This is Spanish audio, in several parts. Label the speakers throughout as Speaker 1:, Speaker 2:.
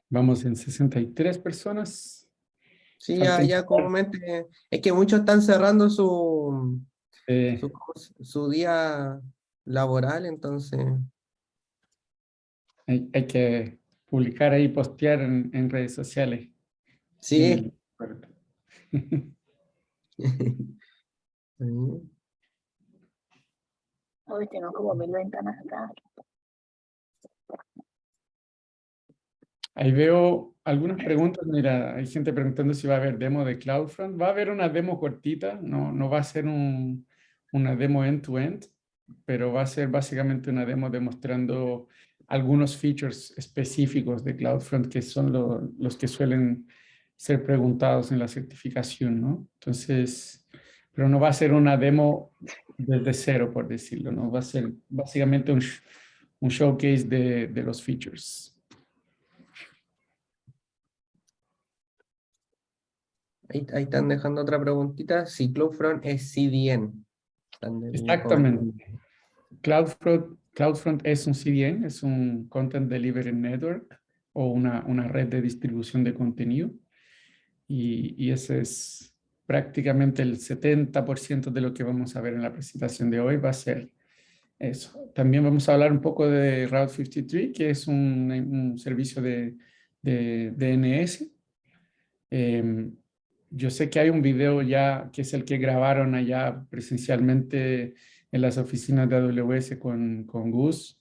Speaker 1: Vamos en 63 personas.
Speaker 2: Sí,
Speaker 1: Falta
Speaker 2: ya
Speaker 1: integrar,
Speaker 2: comúnmente, es que muchos están cerrando
Speaker 1: eh,
Speaker 2: su día laboral, entonces,
Speaker 1: hay que publicar ahí, postear en redes sociales. En
Speaker 2: sí.
Speaker 1: el puerto.
Speaker 2: Sí.
Speaker 3: Hoy tengo como 1000 ventanas acá.
Speaker 1: Ahí veo algunas preguntas. Mira, hay gente preguntando si va a haber demo de CloudFront. Va a haber una demo cortita, no va a ser una demo end-to-end, pero va a ser básicamente una demo demostrando algunos features específicos de CloudFront que son los que suelen ser preguntados en la certificación, ¿no? Entonces, pero no va a ser una demo desde cero, por decirlo, ¿no? Va a ser básicamente un showcase de los features.
Speaker 2: Ahí están dejando otra preguntita. Si CloudFront es CDN. Comentando.
Speaker 1: Exactamente. CloudFront es un CDN, es un Content Delivery Network o una red de distribución de contenido. Y ese es prácticamente el 70% de lo que vamos a ver en la presentación de hoy, va a ser eso. También vamos a hablar un poco de Route 53, que es un servicio de DNS. Yo sé que hay un video ya que es el que grabaron allá presencialmente en las oficinas de AWS con Gus,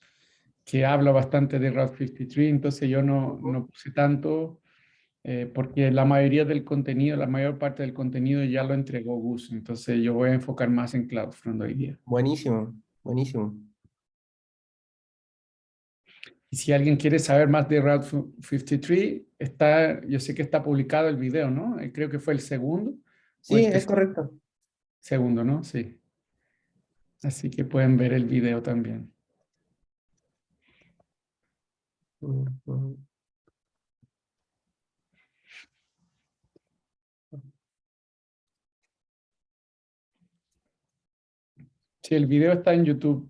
Speaker 1: que habla bastante de Route 53, entonces yo no puse tanto porque la mayoría del contenido, la mayor parte del contenido ya lo entregó Gus, entonces yo voy a enfocar más en CloudFront hoy día.
Speaker 2: Buenísimo, buenísimo.
Speaker 1: Y si alguien quiere saber más de Route 53, yo sé que está publicado el video, ¿no? Creo que fue el segundo o
Speaker 2: Sí,
Speaker 1: este
Speaker 2: es correcto.
Speaker 1: segundo, ¿no? Sí. Así que pueden ver el video también.
Speaker 2: Ujú.
Speaker 1: Sí, el video está en YouTube.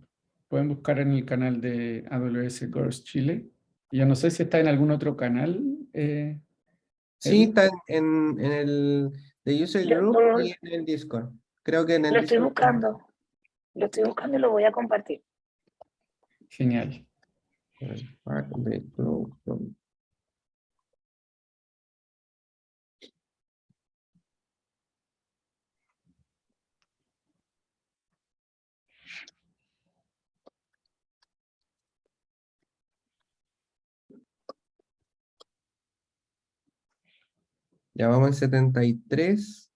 Speaker 1: Pueden buscar en el canal de AWS Girls Chile. Yo no sé si está en algún otro canal,
Speaker 2: Sí,
Speaker 1: Eli.
Speaker 2: está en el de User
Speaker 3: Lo,
Speaker 2: Group
Speaker 3: lo-
Speaker 2: y en el Discord. Creo que en el
Speaker 3: lo estoy
Speaker 2: Discord.
Speaker 3: buscando. Lo estoy buscando y lo voy a compartir.
Speaker 1: Genial.
Speaker 2: Ya vamos en 73.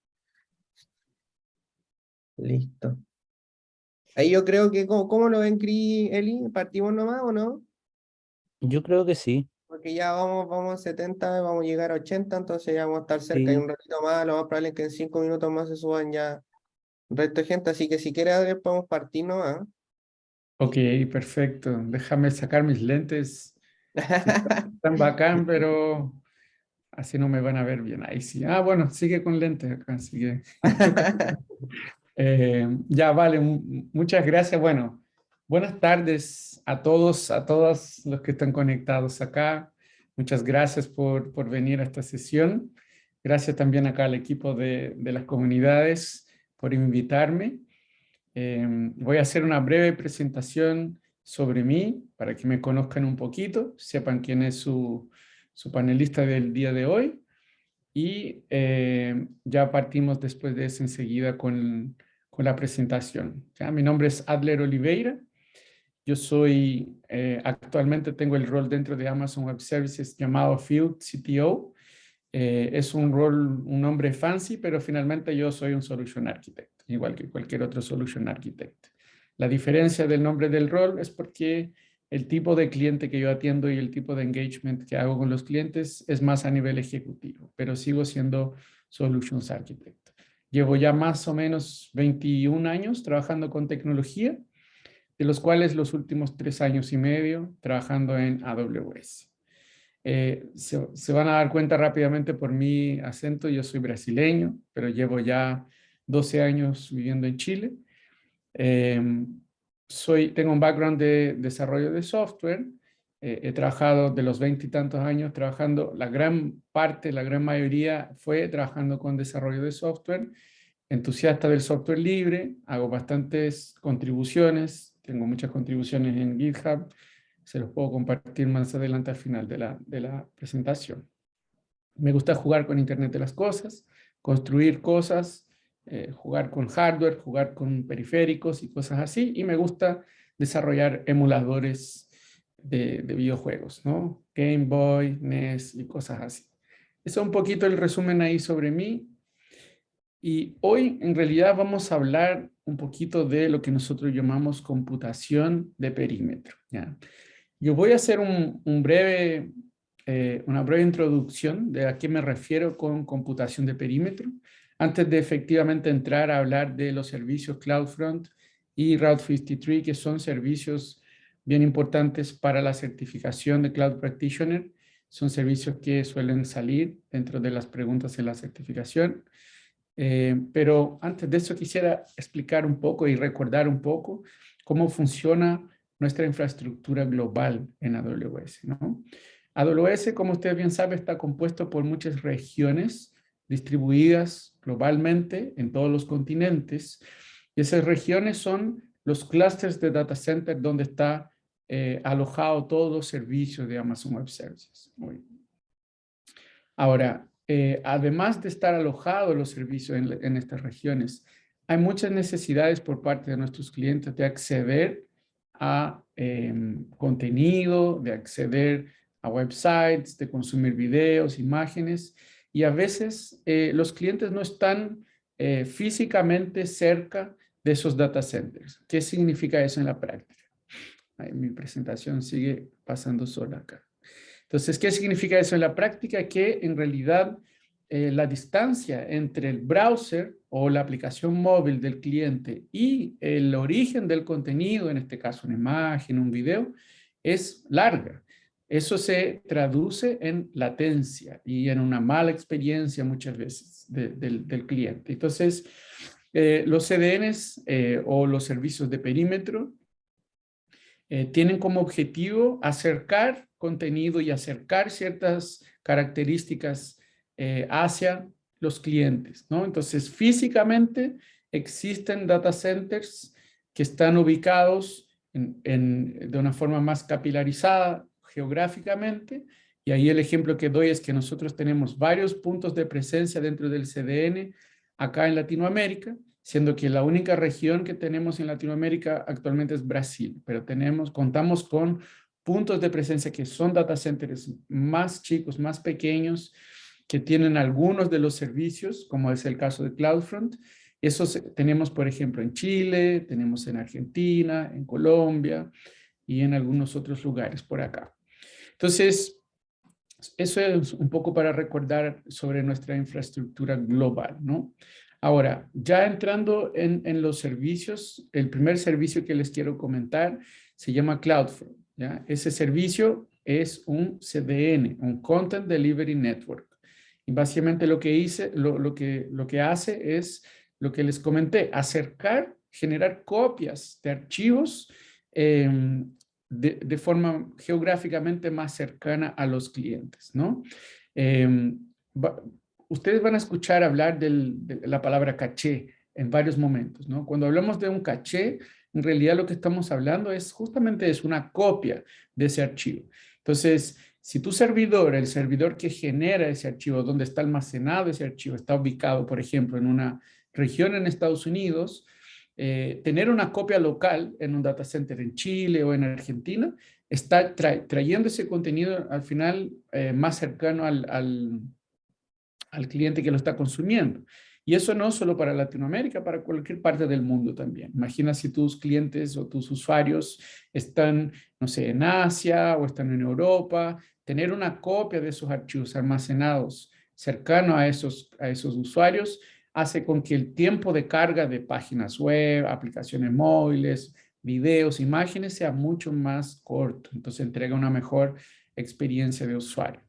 Speaker 2: Listo. Ahí yo creo que, ¿cómo lo ven, Cris, Eli? ¿Partimos nomás o no?
Speaker 4: Yo creo que sí,
Speaker 2: Porque ya vamos en 70, vamos a llegar a 80, entonces ya vamos a estar cerca y
Speaker 4: sí.
Speaker 2: un ratito más, lo más probable es que en 5 minutos más se suban ya el resto de gente, así que si quieres, Adrián, podemos partir nomás.
Speaker 1: Ok, perfecto. Déjame sacar mis lentes que están bacán, pero así no me van a ver bien. Ahí sí. Ah, bueno, sigue con lentes acá, así que. Ya, vale, muchas gracias. Bueno, buenas tardes a todos, a todas los que están conectados acá. Muchas gracias por venir a esta sesión. Gracias también acá al equipo de las comunidades por invitarme. Voy a hacer una breve presentación sobre mí para que me conozcan un poquito, sepan quién es su panelista del día de hoy. Y ya partimos después de eso enseguida con la presentación. ¿Ya? Mi nombre es Adler Oliveira. Yo soy, actualmente tengo el rol dentro de Amazon Web Services llamado Field CTO. Es un rol, un nombre fancy, pero finalmente yo soy un Solution Architect, igual que cualquier otro Solution Architect. La diferencia del nombre del rol es porque el tipo de cliente que yo atiendo y el tipo de engagement que hago con los clientes es más a nivel ejecutivo, pero sigo siendo Solutions Architect. Llevo ya más o menos 21 años trabajando con tecnología, de los cuales los últimos 3 años y medio trabajando en AWS. Se van a dar cuenta rápidamente por mi acento, yo soy brasileño, pero llevo ya 12 años viviendo en Chile. Eh, tengo un background de desarrollo de software he trabajado de los 20 y tantos años trabajando, la gran mayoría fue trabajando con desarrollo de software, entusiasta del software libre, hago bastantes contribuciones, tengo muchas contribuciones en GitHub, se los puedo compartir más adelante al final de la presentación. Me gusta jugar con Internet de las cosas, construir cosas, jugar con hardware, jugar con periféricos y cosas así, y me gusta desarrollar emuladores de videojuegos, ¿no? Game Boy, NES y cosas así. Eso es un poquito el resumen ahí sobre mí. Y hoy en realidad vamos a hablar un poquito de lo que nosotros llamamos computación de perímetro, ¿ya? Yo voy a hacer una breve introducción de a qué me refiero con computación de perímetro, antes de efectivamente entrar a hablar de los servicios CloudFront y Route 53, que son servicios bien importantes para la certificación de Cloud Practitioner. Son servicios que suelen salir dentro de las preguntas en la certificación. Pero antes de eso quisiera explicar un poco y recordar un poco cómo funciona nuestra infraestructura global en AWS, ¿no? AWS, como usted bien sabe, está compuesto por muchas regiones distribuidas globalmente en todos los continentes. Y esas regiones son los clusters de data center donde está alojado todos los servicios de Amazon Web Services. Muy bien. Ahora, además de estar alojados los servicios en estas regiones, hay muchas necesidades por parte de nuestros clientes de acceder a contenido, de acceder a websites, de consumir videos, imágenes, y a veces los clientes no están físicamente cerca de esos data centers. ¿Qué significa eso en la práctica? Ay, mi presentación sigue pasando sola acá. Entonces, ¿qué significa eso en la práctica? Que en realidad la distancia entre el browser o la aplicación móvil del cliente y el origen del contenido, en este caso una imagen, un video, es larga. Eso se traduce en latencia y en una mala experiencia muchas veces del cliente. Entonces, los CDNs o los servicios de perímetro tienen como objetivo acercar contenido y acercar ciertas características hacia los clientes, ¿no? Entonces, físicamente existen data centers que están ubicados de una forma más capilarizada geográficamente, y ahí el ejemplo que doy es que nosotros tenemos varios puntos de presencia dentro del CDN acá en Latinoamérica, siendo que la única región que tenemos en Latinoamérica actualmente es Brasil, pero contamos con puntos de presencia que son data centers más chicos, más pequeños, que tienen algunos de los servicios, como es el caso de CloudFront. Esos tenemos, por ejemplo, en Chile, tenemos en Argentina, en Colombia y en algunos otros lugares por acá. Entonces, eso es un poco para recordar sobre nuestra infraestructura global, ¿no? Ahora, ya entrando en los servicios, el primer servicio que les quiero comentar se llama CloudFront, ¿ya? Ese servicio es un CDN, un Content Delivery Network. Y básicamente lo que hace es lo que les comenté, generar copias de archivos de forma geográficamente más cercana a los clientes, ¿no? Ustedes van a escuchar hablar de la palabra caché en varios momentos, ¿no? Cuando hablamos de un caché, en realidad lo que estamos hablando es justamente una copia de ese archivo. Entonces, si tu servidor, el servidor que genera ese archivo, donde está almacenado ese archivo, está ubicado, por ejemplo, en una región en Estados Unidos, tener una copia local en un data center en Chile o en Argentina, está trayendo ese contenido al final más cercano al cliente que lo está consumiendo. Y eso no solo para Latinoamérica, para cualquier parte del mundo también. Imagina si tus clientes o tus usuarios están, no sé, en Asia o están en Europa, tener una copia de esos archivos almacenados cercano a esos usuarios hace con que el tiempo de carga de páginas web, aplicaciones móviles, videos, imágenes sea mucho más corto. Entonces entrega una mejor experiencia de usuario.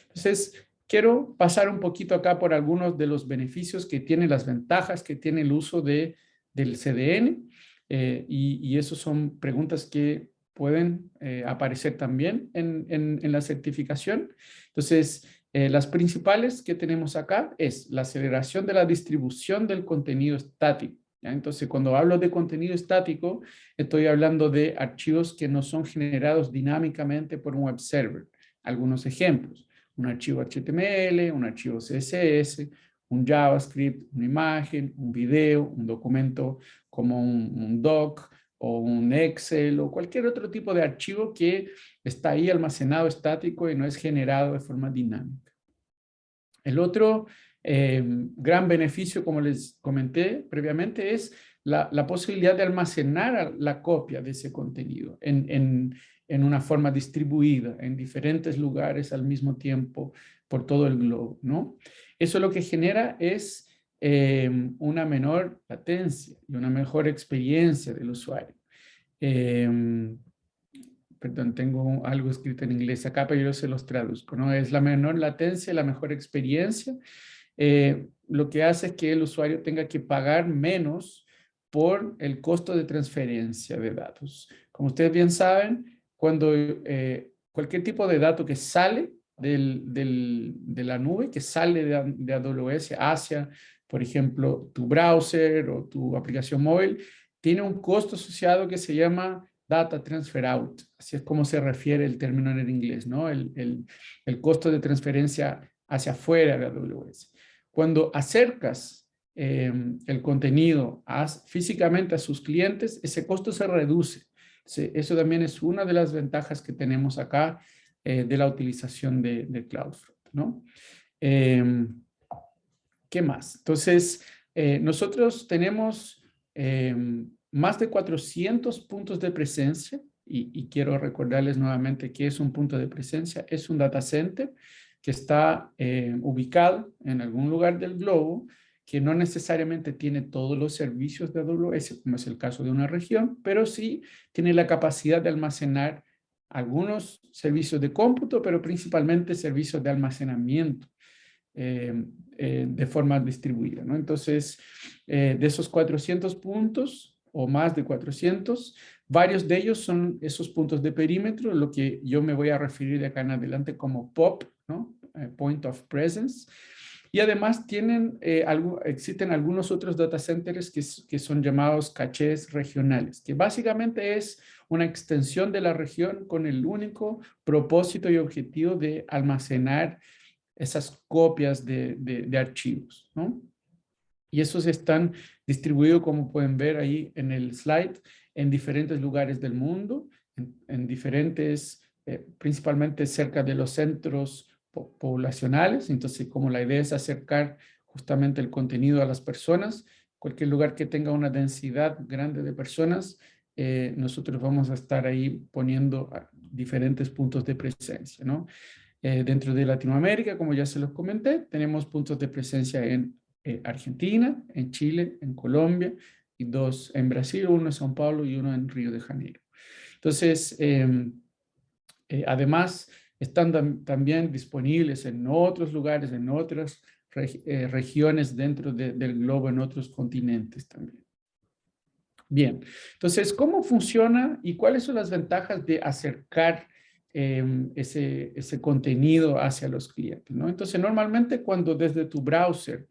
Speaker 1: Entonces, quiero pasar un poquito acá por algunos de los beneficios que tiene, las ventajas que tiene el uso del CDN. Y esas son preguntas que pueden aparecer también en la certificación. Entonces, las principales que tenemos acá es la aceleración de la distribución del contenido estático, ¿ya? Entonces, cuando hablo de contenido estático, estoy hablando de archivos que no son generados dinámicamente por un web server. Algunos ejemplos: un archivo HTML, un archivo CSS, un JavaScript, una imagen, un video, un documento como un doc o un Excel o cualquier otro tipo de archivo que está ahí almacenado estático y no es generado de forma dinámica. El otro gran beneficio, como les comenté previamente, es la posibilidad de almacenar la copia de ese contenido en una forma distribuida en diferentes lugares al mismo tiempo por todo el globo, ¿no? Eso lo que genera es una menor latencia y una mejor experiencia del usuario. Perdón, tengo algo escrito en inglés acá, pero yo se los traduzco, ¿no? Es la menor latencia, la mejor experiencia. Lo que hace es que el usuario tenga que pagar menos por el costo de transferencia de datos. Como ustedes bien saben, cuando cualquier tipo de dato que sale de la nube, que sale de AWS hacia, por ejemplo, tu browser o tu aplicación móvil, tiene un costo asociado que se llama Data Transfer Out. Así es como se refiere el término en el inglés, ¿no? El costo de transferencia hacia afuera de AWS. Cuando acercas el contenido físicamente a sus clientes, ese costo se reduce. Eso también es una de las ventajas que tenemos acá de la utilización de CloudFront, ¿no? ¿Qué más? Entonces, nosotros tenemos más de 400 puntos de presencia y quiero recordarles nuevamente qué es un punto de presencia. Es un data center que está ubicado en algún lugar del globo, que no necesariamente tiene todos los servicios de AWS, como es el caso de una región, pero sí tiene la capacidad de almacenar algunos servicios de cómputo, pero principalmente servicios de almacenamiento de forma distribuida, ¿no? Entonces, de esos 400 puntos o más de 400, varios de ellos son esos puntos de perímetro, lo que yo me voy a referir de acá en adelante como POP, ¿no? Point of Presence. Y además existen algunos otros data centers que son llamados cachés regionales, que básicamente es una extensión de la región con el único propósito y objetivo de almacenar esas copias de archivos, ¿no? Y esos están distribuidos, como pueden ver ahí en el slide, en diferentes lugares del mundo, en diferentes, principalmente cerca de los centros poblacionales. Entonces, como la idea es acercar justamente el contenido a las personas, cualquier lugar que tenga una densidad grande de personas, nosotros vamos a estar ahí poniendo diferentes puntos de presencia, ¿no? Dentro de Latinoamérica, como ya se los comenté, tenemos puntos de presencia en Argentina, en Chile, en Colombia, y 2 en Brasil, uno en São Paulo y uno en Río de Janeiro. Entonces, además, están también disponibles en otros lugares, en otras regiones dentro del globo, en otros continentes también. Bien, entonces, ¿cómo funciona y cuáles son las ventajas de acercar ese contenido hacia los clientes, ¿no? Entonces, normalmente cuando desde tu browser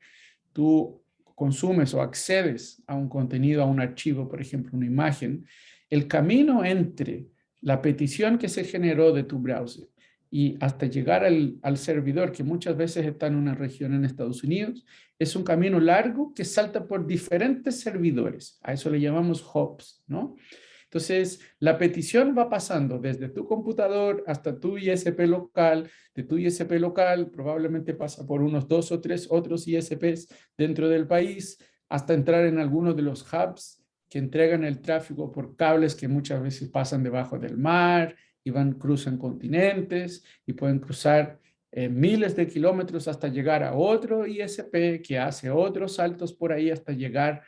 Speaker 1: tú consumes o accedes a un contenido, a un archivo, por ejemplo, una imagen, el camino entre la petición que se generó de tu browser y hasta llegar al servidor, que muchas veces está en una región en Estados Unidos, es un camino largo que salta por diferentes servidores. A eso le llamamos hops, ¿no? Entonces, la petición va pasando desde tu computador hasta tu ISP local. De tu ISP local probablemente pasa por unos 2 o 3 otros ISPs dentro del país, hasta entrar en algunos de los hubs que entregan el tráfico por cables que muchas veces pasan debajo del mar y cruzan continentes y pueden cruzar miles de kilómetros hasta llegar a otro ISP que hace otros saltos por ahí hasta llegar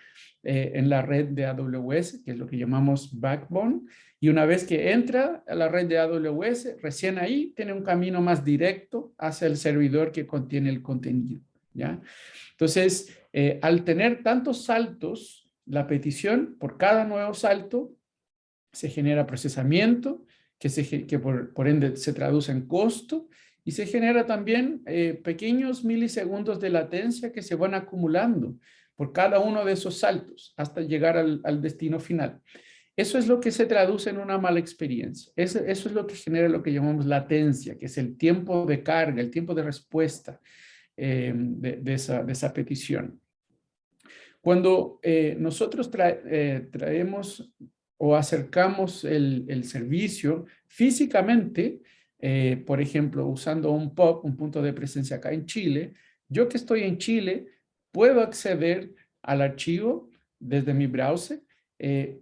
Speaker 1: en la red de AWS, que es lo que llamamos backbone. Y una vez que entra a la red de AWS, recién ahí tiene un camino más directo hacia el servidor que contiene el contenido, ¿ya? Entonces, al tener tantos saltos, la petición por cada nuevo salto se genera procesamiento, que por ende se traduce en costo, y se genera también pequeños milisegundos de latencia que se van acumulando por cada uno de esos saltos hasta llegar al destino final. Eso es lo que se traduce en una mala experiencia. Eso es lo que genera lo que llamamos latencia, que es el tiempo de carga, el tiempo de respuesta de esa petición. Cuando nosotros traemos o acercamos el servicio físicamente, por ejemplo, usando un POP, un punto de presencia acá en Chile, yo que estoy en Chile, puedo acceder al archivo desde mi browser.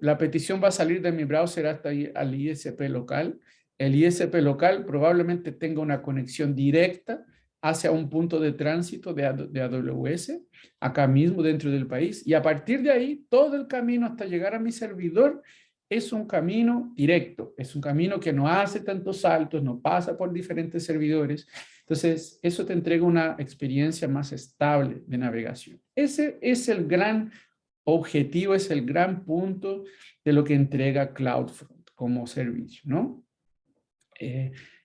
Speaker 1: La petición va a salir de mi browser hasta al ISP local. El ISP local probablemente tenga una conexión directa hacia un punto de tránsito de AWS, acá mismo dentro del país, y a partir de ahí, todo el camino hasta llegar a mi servidor es un camino directo, es un camino que no hace tantos saltos, no pasa por diferentes servidores. Entonces, eso te entrega una experiencia más estable de navegación. Ese es el gran objetivo, es el gran punto de lo que entrega CloudFront como servicio, ¿no?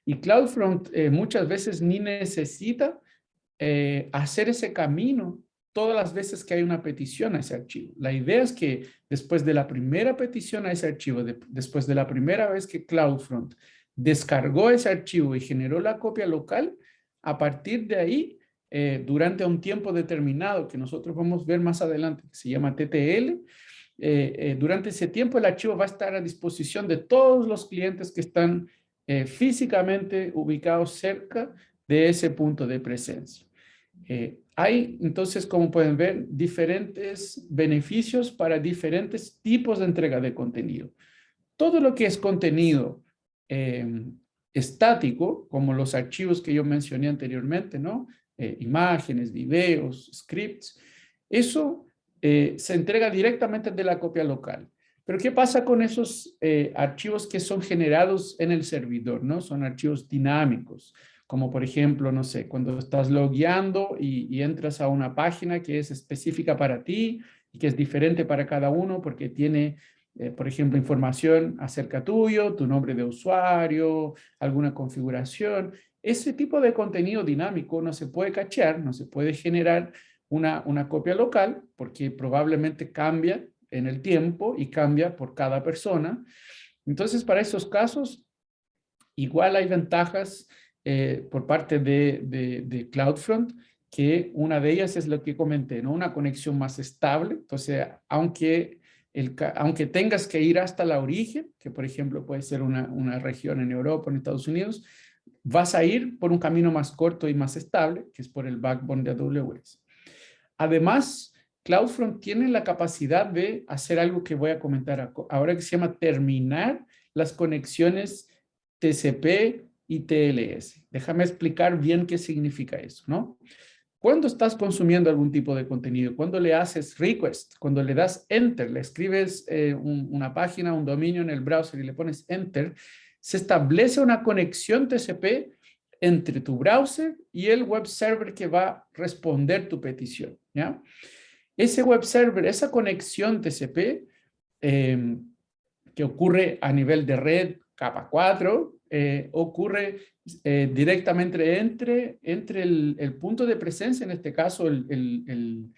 Speaker 1: Y CloudFront muchas veces ni necesita hacer ese camino todas las veces que hay una petición a ese archivo. La idea es que después de la primera petición a ese archivo, después de la primera vez que CloudFront descargó ese archivo y generó la copia local, a partir de ahí, durante un tiempo determinado que nosotros vamos a ver más adelante, que se llama TTL, durante ese tiempo el archivo va a estar a disposición de todos los clientes que están físicamente ubicados cerca de ese punto de presencia. Hay entonces, como pueden ver, diferentes beneficios para diferentes tipos de entrega de contenido. Todo lo que es contenido estático, como los archivos que yo mencioné anteriormente, ¿no? Imágenes, videos, scripts, eso se entrega directamente de la copia local. Pero ¿qué pasa con esos archivos que son generados en el servidor, ¿no? Son archivos dinámicos, como por ejemplo, no sé, cuando estás logueando y entras a una página que es específica para ti y que es diferente para cada uno porque tiene, por ejemplo, información acerca tuyo, tu nombre de usuario, alguna configuración. Ese tipo de contenido dinámico no se puede cachear, no se puede generar una copia local porque probablemente cambia en el tiempo y cambia por cada persona. Entonces, para esos casos, igual hay ventajas por parte de CloudFront, que una de ellas es lo que comenté, ¿no? Una conexión más estable. Entonces, aunque tengas que ir hasta la origen, que por ejemplo puede ser una región en Europa o en Estados Unidos, vas a ir por un camino más corto y más estable, que es por el backbone de AWS. Además, CloudFront tiene la capacidad de hacer algo que voy a comentar ahora, que se llama terminar las conexiones TCP y TLS. Déjame explicar bien qué significa eso, ¿no? Cuando estás consumiendo algún tipo de contenido, cuando le haces request, cuando le das enter, le escribes una página, un dominio en el browser y le pones enter, se establece una conexión TCP entre tu browser y el web server que va a responder tu petición, ¿ya? Ese web server, esa conexión TCP que ocurre a nivel de red capa 4, ocurre directamente entre el punto de presencia, en este caso el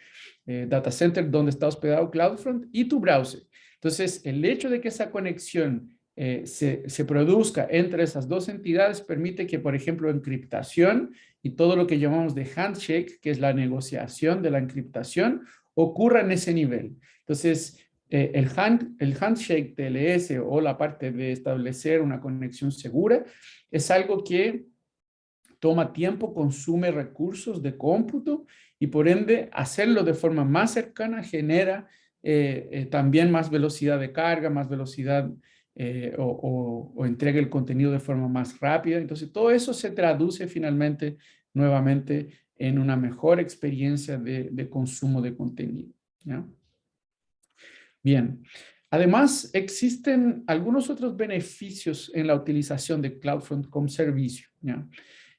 Speaker 1: data center donde está hospedado CloudFront y tu browser. Entonces, el hecho de que esa conexión se produzca entre esas dos entidades permite que, por ejemplo, encriptación y todo lo que llamamos de handshake, que es la negociación de la encriptación, ocurra en ese nivel. Entonces, el handshake TLS o la parte de establecer una conexión segura es algo que toma tiempo, consume recursos de cómputo y por ende hacerlo de forma más cercana genera también más velocidad de carga, más velocidad o entrega el contenido de forma más rápida. Entonces todo eso se traduce finalmente nuevamente en una mejor experiencia de consumo de contenido, ¿ya? Bien, además existen algunos otros beneficios en la utilización de CloudFront como servicio, ¿ya?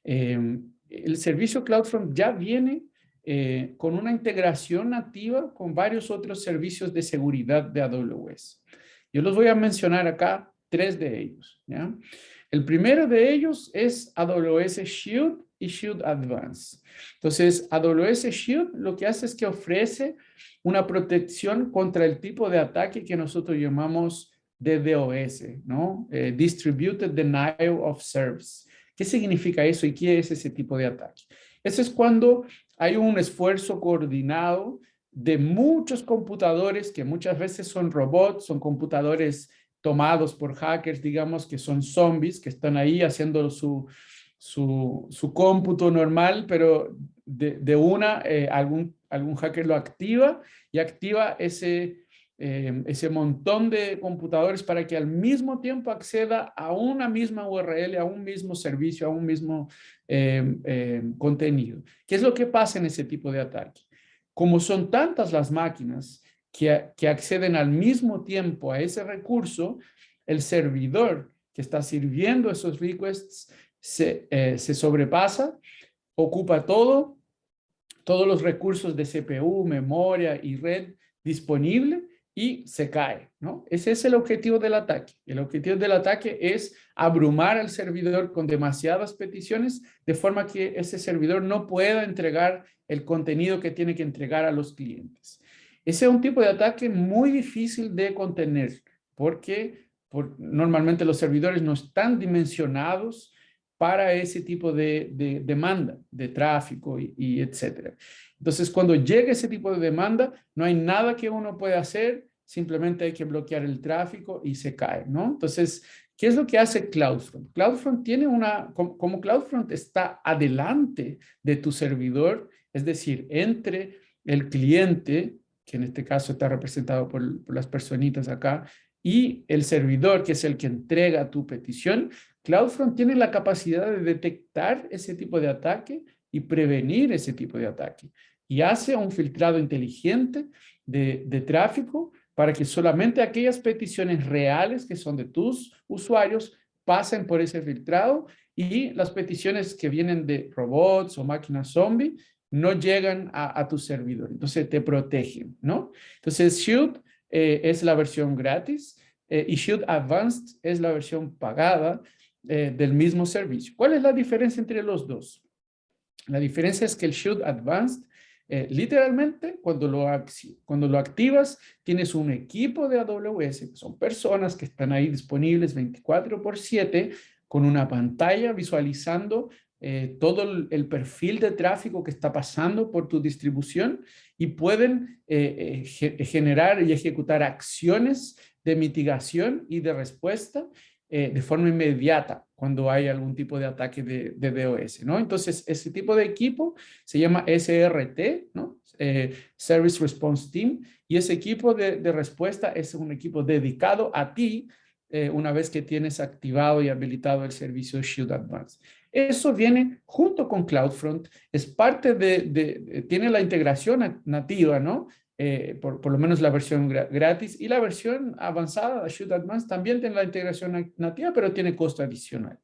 Speaker 1: El servicio CloudFront ya viene con una integración nativa con varios otros servicios de seguridad de AWS. Yo los voy a mencionar acá, 3 de ellos, ¿ya? El primero de ellos es AWS Shield y Shield Advanced. Entonces, AWS Shield lo que hace es que ofrece una protección contra el tipo de ataque que nosotros llamamos DDoS, ¿no? Distributed Denial of Service. ¿Qué significa eso y qué es ese tipo de ataque? Eso es cuando hay un esfuerzo coordinado de muchos computadores que muchas veces son robots, son computadores tomados por hackers, digamos, que son zombies, que están ahí haciendo su cómputo normal, pero algún hacker lo activa y activa ese montón de computadores para que al mismo tiempo acceda a una misma URL, a un mismo servicio, a un mismo contenido. ¿Qué es lo que pasa en ese tipo de ataque? Como son tantas las máquinas que acceden al mismo tiempo a ese recurso, el servidor que está sirviendo esos requests se sobrepasa, ocupa todos los recursos de CPU, memoria y red disponible y se cae, ¿no? Ese es el objetivo del ataque. El objetivo del ataque es abrumar al servidor con demasiadas peticiones de forma que ese servidor no pueda entregar el contenido que tiene que entregar a los clientes. Ese es un tipo de ataque muy difícil de contener porque normalmente los servidores no están dimensionados para ese tipo de demanda, de tráfico y etcétera. Entonces, cuando llega ese tipo de demanda, no hay nada que uno pueda hacer, simplemente hay que bloquear el tráfico y se cae, ¿no? Entonces, ¿qué es lo que hace CloudFront? CloudFront tiene como CloudFront está adelante de tu servidor, es decir, entre el cliente, que en este caso está representado por las personitas acá, y el servidor, que es el que entrega tu petición, CloudFront tiene la capacidad de detectar ese tipo de ataque y prevenir ese tipo de ataque. Y hace un filtrado inteligente de tráfico para que solamente aquellas peticiones reales que son de tus usuarios pasen por ese filtrado y las peticiones que vienen de robots o máquinas zombie no llegan a tu servidor. Entonces te protegen, ¿no? Entonces Shield es la versión gratis y Shield Advanced es la versión pagada del mismo servicio. ¿Cuál es la diferencia entre los dos? La diferencia es que el Shield Advanced, literalmente, cuando lo activas, tienes un equipo de AWS, que son personas que están ahí disponibles 24/7, con una pantalla visualizando todo el perfil de tráfico que está pasando por tu distribución y pueden generar y ejecutar acciones de mitigación y de respuesta de forma inmediata cuando hay algún tipo de ataque de DDoS, ¿no? Entonces, ese tipo de equipo se llama SRT, ¿no? Service Response Team, y ese equipo de respuesta es un equipo dedicado a ti una vez que tienes activado y habilitado el servicio Shield Advanced. Eso viene junto con CloudFront, es parte tiene la integración nativa, ¿no? Por lo menos la versión gratis y la versión avanzada de Shield Advanced también tiene la integración nativa, pero tiene costo adicional.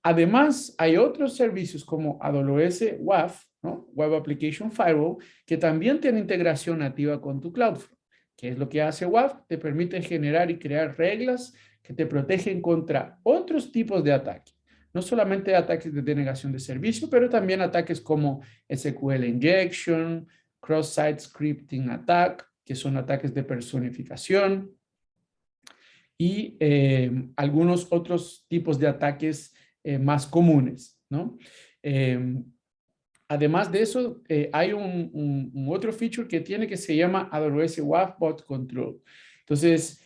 Speaker 1: Además, hay otros servicios como AWS WAF, ¿no? Web Application Firewall, que también tiene integración nativa con tu CloudFront. ¿Qué es lo que hace WAF? Te permite generar y crear reglas que te protegen contra otros tipos de ataques. No solamente ataques de denegación de servicio, pero también ataques como SQL injection, cross-site scripting attack, que son ataques de personificación, y algunos otros tipos de ataques más comunes, ¿no? Además de eso, hay un otro feature que tiene que se llama AWS WAF Bot Control. Entonces,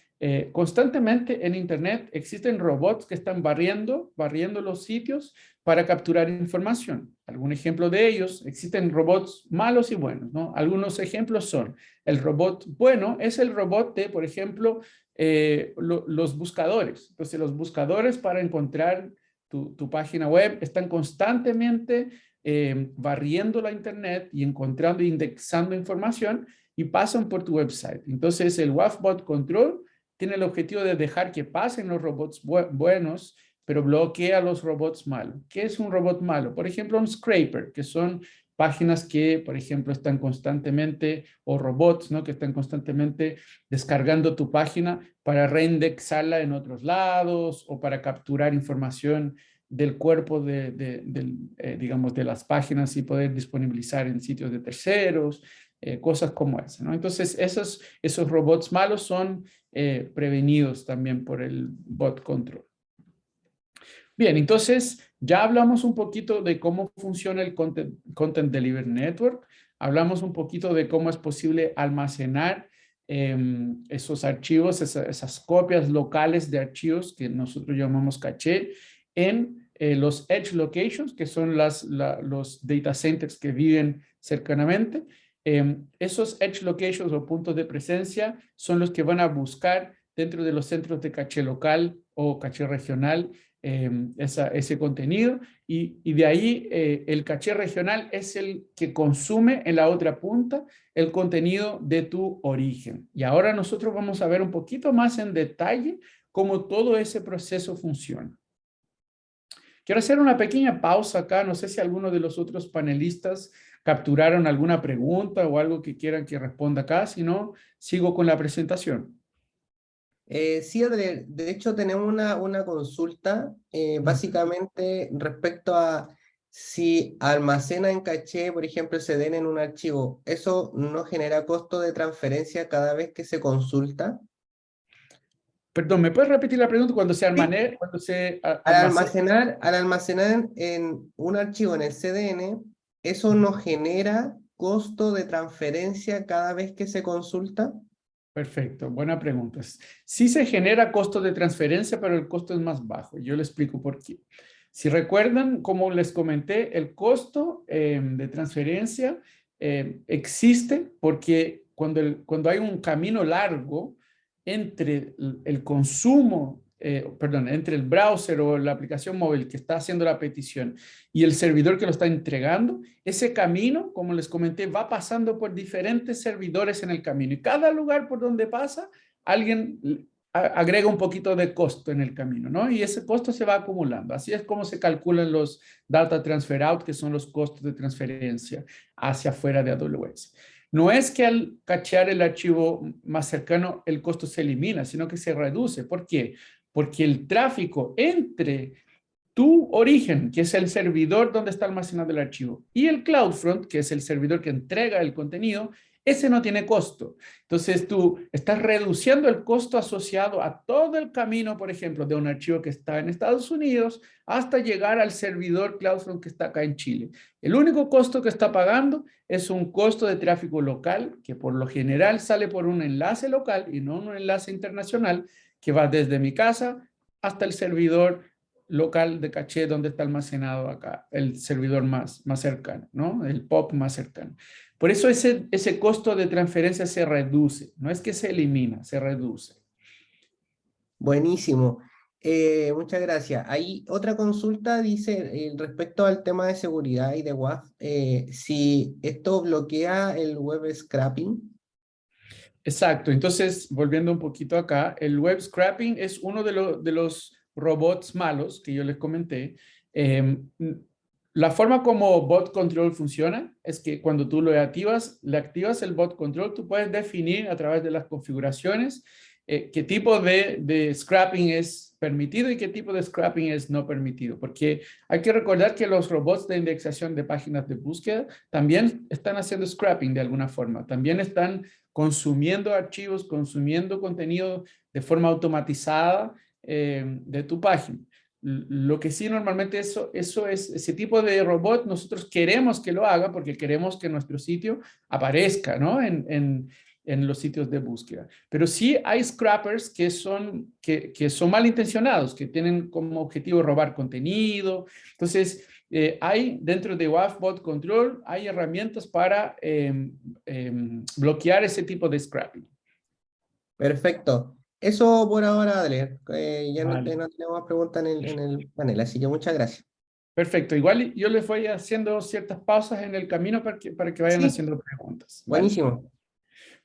Speaker 1: constantemente en Internet existen robots que están barriendo los sitios para capturar información. Algún ejemplo de ellos, existen robots malos y buenos, ¿no? Algunos ejemplos son, el robot bueno es el robot de, por ejemplo, los buscadores. Entonces, los buscadores para encontrar tu página web están constantemente barriendo la Internet y encontrando e indexando información y pasan por tu website. Entonces, el WAF Bot Control tiene el objetivo de dejar que pasen los robots buenos, pero bloquea a los robots malos. ¿Qué es un robot malo? Por ejemplo, un scraper, que son páginas que, por ejemplo, están constantemente, o robots, ¿no? Que están constantemente descargando tu página para reindexarla en otros lados o para capturar información del cuerpo digamos, de las páginas y poder disponibilizar en sitios de terceros, cosas como esa, ¿no? Entonces, esos robots malos son prevenidos también por el bot control. Bien, entonces ya hablamos un poquito de cómo funciona el Content Delivery Network. Hablamos un poquito de cómo es posible almacenar esos archivos, esas copias locales de archivos que nosotros llamamos caché en los Edge Locations, que son los data centers que viven cercanamente. Esos Edge Locations o puntos de presencia son los que van a buscar dentro de los centros de caché local o caché regional ese contenido y de ahí el caché regional es el que consume en la otra punta el contenido de tu origen. Y ahora nosotros vamos a ver un poquito más en detalle cómo todo ese proceso funciona. Quiero hacer una pequeña pausa acá, no sé si alguno de los otros panelistas capturaron alguna pregunta o algo que quieran que responda acá, si no, sigo con la presentación.
Speaker 2: Sí, Adriel, de hecho tenemos una consulta básicamente respecto a si almacena en caché, por ejemplo, CDN en un archivo, ¿eso no genera costo de transferencia cada vez que se consulta?
Speaker 1: Perdón, ¿me puedes repetir la pregunta? Cuando se
Speaker 2: Sí.
Speaker 1: almacena...
Speaker 2: Al almacenar en un archivo en el CDN, ¿eso no genera costo de transferencia cada vez que se consulta?
Speaker 1: Perfecto, buena pregunta. Sí se genera costo de transferencia, pero el costo es más bajo. Yo le explico por qué. Si recuerdan, como les comenté, el costo de transferencia existe porque cuando hay un camino largo entre el consumo, entre el browser o la aplicación móvil que está haciendo la petición y el servidor que lo está entregando, ese camino, como les comenté, va pasando por diferentes servidores en el camino y cada lugar por donde pasa, alguien agrega un poquito de costo en el camino, ¿no? Y ese costo se va acumulando. Así es como se calculan los data transfer out, que son los costos de transferencia hacia afuera de AWS. No es que al cachear el archivo más cercano el costo se elimina, sino que se reduce. ¿Por qué? Porque el tráfico entre tu origen, que es el servidor donde está almacenado el archivo, y el CloudFront, que es el servidor que entrega el contenido, ese no tiene costo. Entonces tú estás reduciendo el costo asociado a todo el camino, por ejemplo, de un archivo que está en Estados Unidos hasta llegar al servidor CloudFront que está acá en Chile. El único costo que está pagando es un costo de tráfico local, que por lo general sale por un enlace local y no un enlace internacional, que va desde mi casa hasta el servidor local de caché donde está almacenado acá, el servidor más cercano, ¿no? El POP más cercano. Por eso ese costo de transferencia se reduce, no es que se elimina, se reduce.
Speaker 2: Buenísimo. Muchas gracias. Hay otra consulta, dice, respecto al tema de seguridad y de WAF, si esto bloquea el web scraping.
Speaker 1: Exacto, entonces volviendo un poquito acá, el web scraping es uno de los robots malos que yo les comenté. La forma como bot control funciona es que cuando tú le activas el bot control, tú puedes definir a través de las configuraciones qué tipo de scrapping es permitido y qué tipo de scrapping es no permitido. Porque hay que recordar que los robots de indexación de páginas de búsqueda también están haciendo scrapping de alguna forma. También están consumiendo archivos, consumiendo contenido de forma automatizada de tu página. Lo que sí normalmente eso es, ese tipo de robot nosotros queremos que lo haga porque queremos que nuestro sitio aparezca, ¿no? En los sitios de búsqueda. Pero sí hay scrappers que son malintencionados, que tienen como objetivo robar contenido. Entonces, hay dentro de WAF Bot Control, hay herramientas para bloquear ese tipo de scrapping.
Speaker 2: Perfecto. Eso por ahora, Adler. Ya
Speaker 1: Vale.
Speaker 2: no tenemos más preguntas en el panel, así que muchas gracias.
Speaker 1: Perfecto. Igual yo les voy haciendo ciertas pausas en el camino para que vayan
Speaker 2: Sí,
Speaker 1: haciendo preguntas. ¿Vale?
Speaker 2: buenísimo.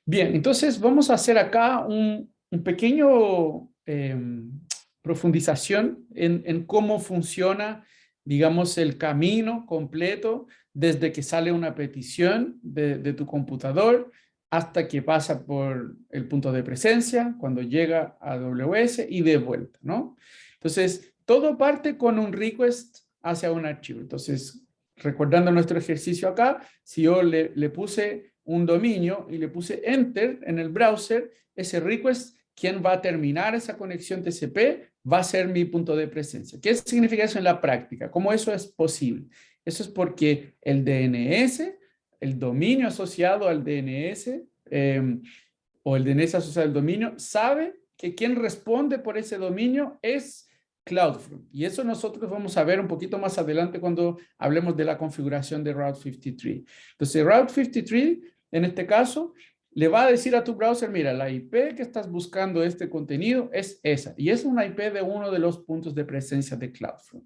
Speaker 1: Bien, entonces vamos a hacer acá un pequeño profundización en cómo funciona digamos, el camino completo desde que sale una petición de tu computador hasta que pasa por el punto de presencia, cuando llega a AWS y de vuelta, ¿no? Entonces, todo parte con un request hacia un archivo. Entonces, recordando nuestro ejercicio acá, si yo le puse un dominio y le puse Enter en el browser, ese request, quien va a terminar esa conexión TCP, va a ser mi punto de presencia. ¿Qué significa eso en la práctica? ¿Cómo eso es posible? Eso es porque el DNS, el dominio asociado al DNS, o el DNS asociado al dominio, sabe que quien responde por ese dominio es CloudFront. Y eso nosotros vamos a ver un poquito más adelante cuando hablemos de la configuración de Route 53. Entonces, Route 53, en este caso, le va a decir a tu browser, mira, la IP que estás buscando este contenido es esa. Y es una IP de uno de los puntos de presencia de CloudFront.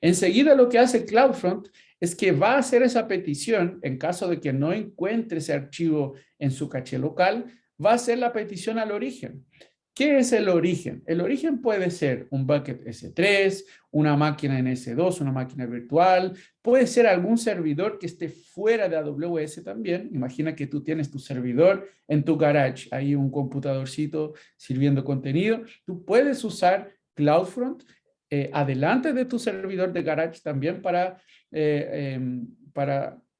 Speaker 1: Enseguida lo que hace CloudFront es que va a hacer esa petición, en caso de que no encuentre ese archivo en su caché local, va a hacer la petición al origen. ¿Qué es el origen? El origen puede ser un bucket S3, una máquina en S2, una máquina virtual, puede ser algún servidor que esté fuera de AWS también. Imagina que tú tienes tu servidor en tu garage, hay un computadorcito sirviendo contenido. Tú puedes usar CloudFront adelante de tu servidor de garage también para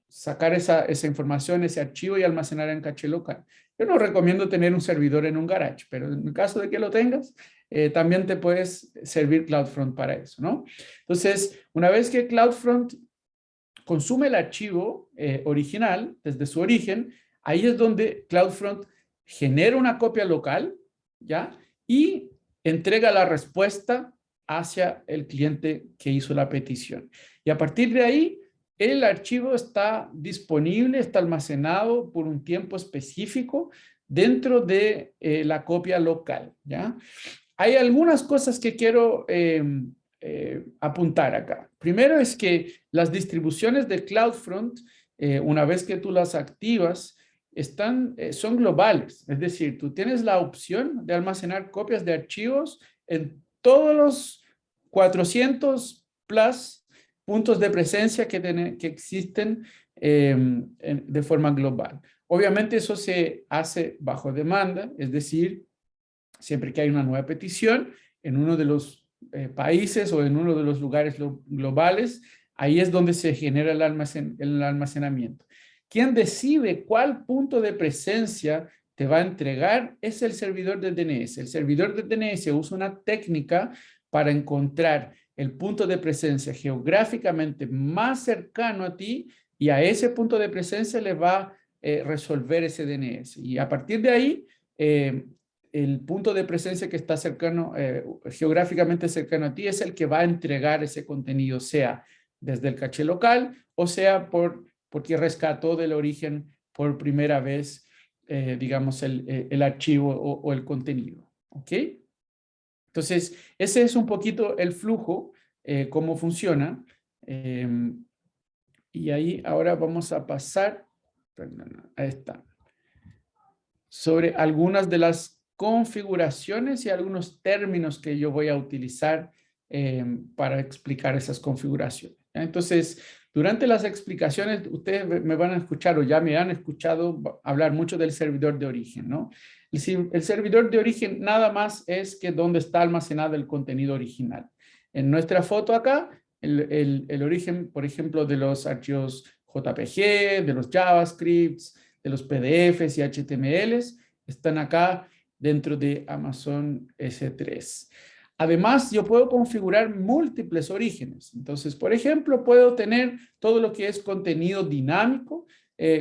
Speaker 1: sacar esa información, ese archivo y almacenar en caché local. Yo no recomiendo tener un servidor en un garage, pero en el caso de que lo tengas, también te puedes servir CloudFront para eso, ¿no? Entonces, una vez que CloudFront consume el archivo original desde su origen, ahí es donde CloudFront genera una copia local, ¿ya? Y entrega la respuesta hacia el cliente que hizo la petición. Y a partir de ahí, el archivo está disponible, está almacenado por un tiempo específico dentro de la copia local, ¿ya? Hay algunas cosas que quiero apuntar acá. Primero es que las distribuciones de CloudFront, una vez que tú las activas, son globales. Es decir, tú tienes la opción de almacenar copias de archivos en todos los 400 plus puntos de presencia que existen de forma global. Obviamente eso se hace bajo demanda, es decir, siempre que hay una nueva petición en uno de los países o en uno de los lugares globales, ahí es donde se genera el almacenamiento. Quien decide cuál punto de presencia te va a entregar es el servidor del DNS. El servidor del DNS usa una técnica para encontrar el punto de presencia geográficamente más cercano a ti y a ese punto de presencia le va a resolver ese DNS. Y a partir de ahí, el punto de presencia que está cercano, geográficamente cercano a ti, es el que va a entregar ese contenido, sea desde el caché local o sea porque rescató del origen por primera vez, digamos, el archivo o el contenido. ¿Ok? Entonces, ese es un poquito el flujo, cómo funciona. Y ahí ahora vamos a pasar, perdón, ahí está, sobre algunas de las configuraciones y algunos términos que yo voy a utilizar para explicar esas configuraciones. Entonces, durante las explicaciones, ustedes me van a escuchar o ya me han escuchado hablar mucho del servidor de origen, ¿no? El servidor de origen nada más es que donde está almacenado el contenido original. En nuestra foto acá, el origen, por ejemplo, de los archivos JPG, de los JavaScripts, de los PDFs y HTMLs, están acá dentro de Amazon S3. Además, yo puedo configurar múltiples orígenes. Entonces, por ejemplo, puedo tener todo lo que es contenido dinámico,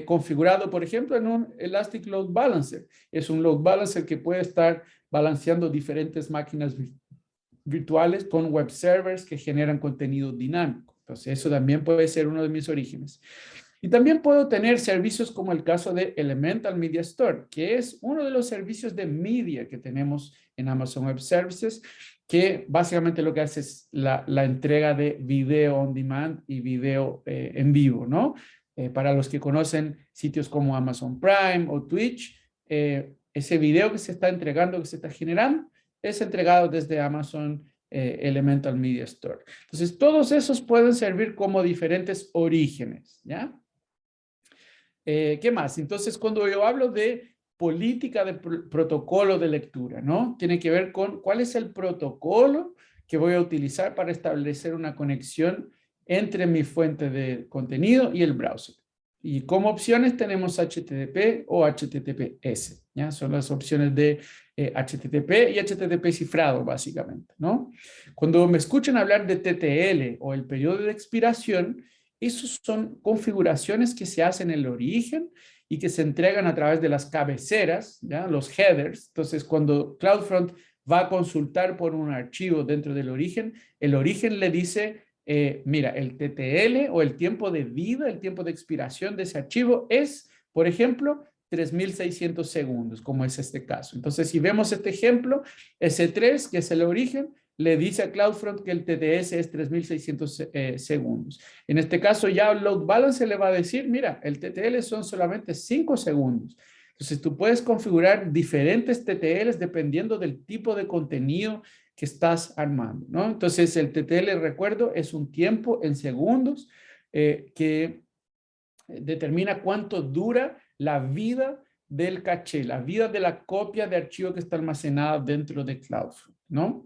Speaker 1: configurado, por ejemplo, en un Elastic Load Balancer. Es un load balancer que puede estar balanceando diferentes máquinas virtuales con web servers que generan contenido dinámico. Entonces, eso también puede ser uno de mis orígenes. Y también puedo tener servicios como el caso de Elemental Media Store, que es uno de los servicios de media que tenemos en Amazon Web Services, que básicamente lo que hace es la entrega de video on demand y video en vivo, ¿no? Para los que conocen sitios como Amazon Prime o Twitch, ese video que se está entregando, que se está generando, es entregado desde Amazon Elemental Media Store. Entonces, todos esos pueden servir como diferentes orígenes, ¿ya? ¿Qué más? Entonces, cuando yo hablo de política de protocolo de lectura, ¿no? Tiene que ver con cuál es el protocolo que voy a utilizar para establecer una conexión entre mi fuente de contenido y el browser. Y como opciones tenemos HTTP o HTTPS, ¿ya? Son las opciones de HTTP y HTTP cifrado, básicamente, ¿no? Cuando me escuchan hablar de TTL o el periodo de expiración, esos son configuraciones que se hacen en el origen y que se entregan a través de las cabeceras, ¿ya? Los headers. Entonces, cuando CloudFront va a consultar por un archivo dentro del origen, el origen le dice, mira, el TTL o el tiempo de vida, el tiempo de expiración de ese archivo es, por ejemplo, 3.600 segundos, como es este caso. Entonces, si vemos este ejemplo, S3, que es el origen, le dice a CloudFront que el TTS es 3.600 segundos. En este caso ya el load balancer le va a decir, mira, el TTL son solamente 5 segundos. Entonces tú puedes configurar diferentes TTLs dependiendo del tipo de contenido que estás armando, ¿no? Entonces el TTL, recuerdo, es un tiempo en segundos que determina cuánto dura la vida del caché, la vida de la copia de archivo que está almacenada dentro de CloudFront, ¿no?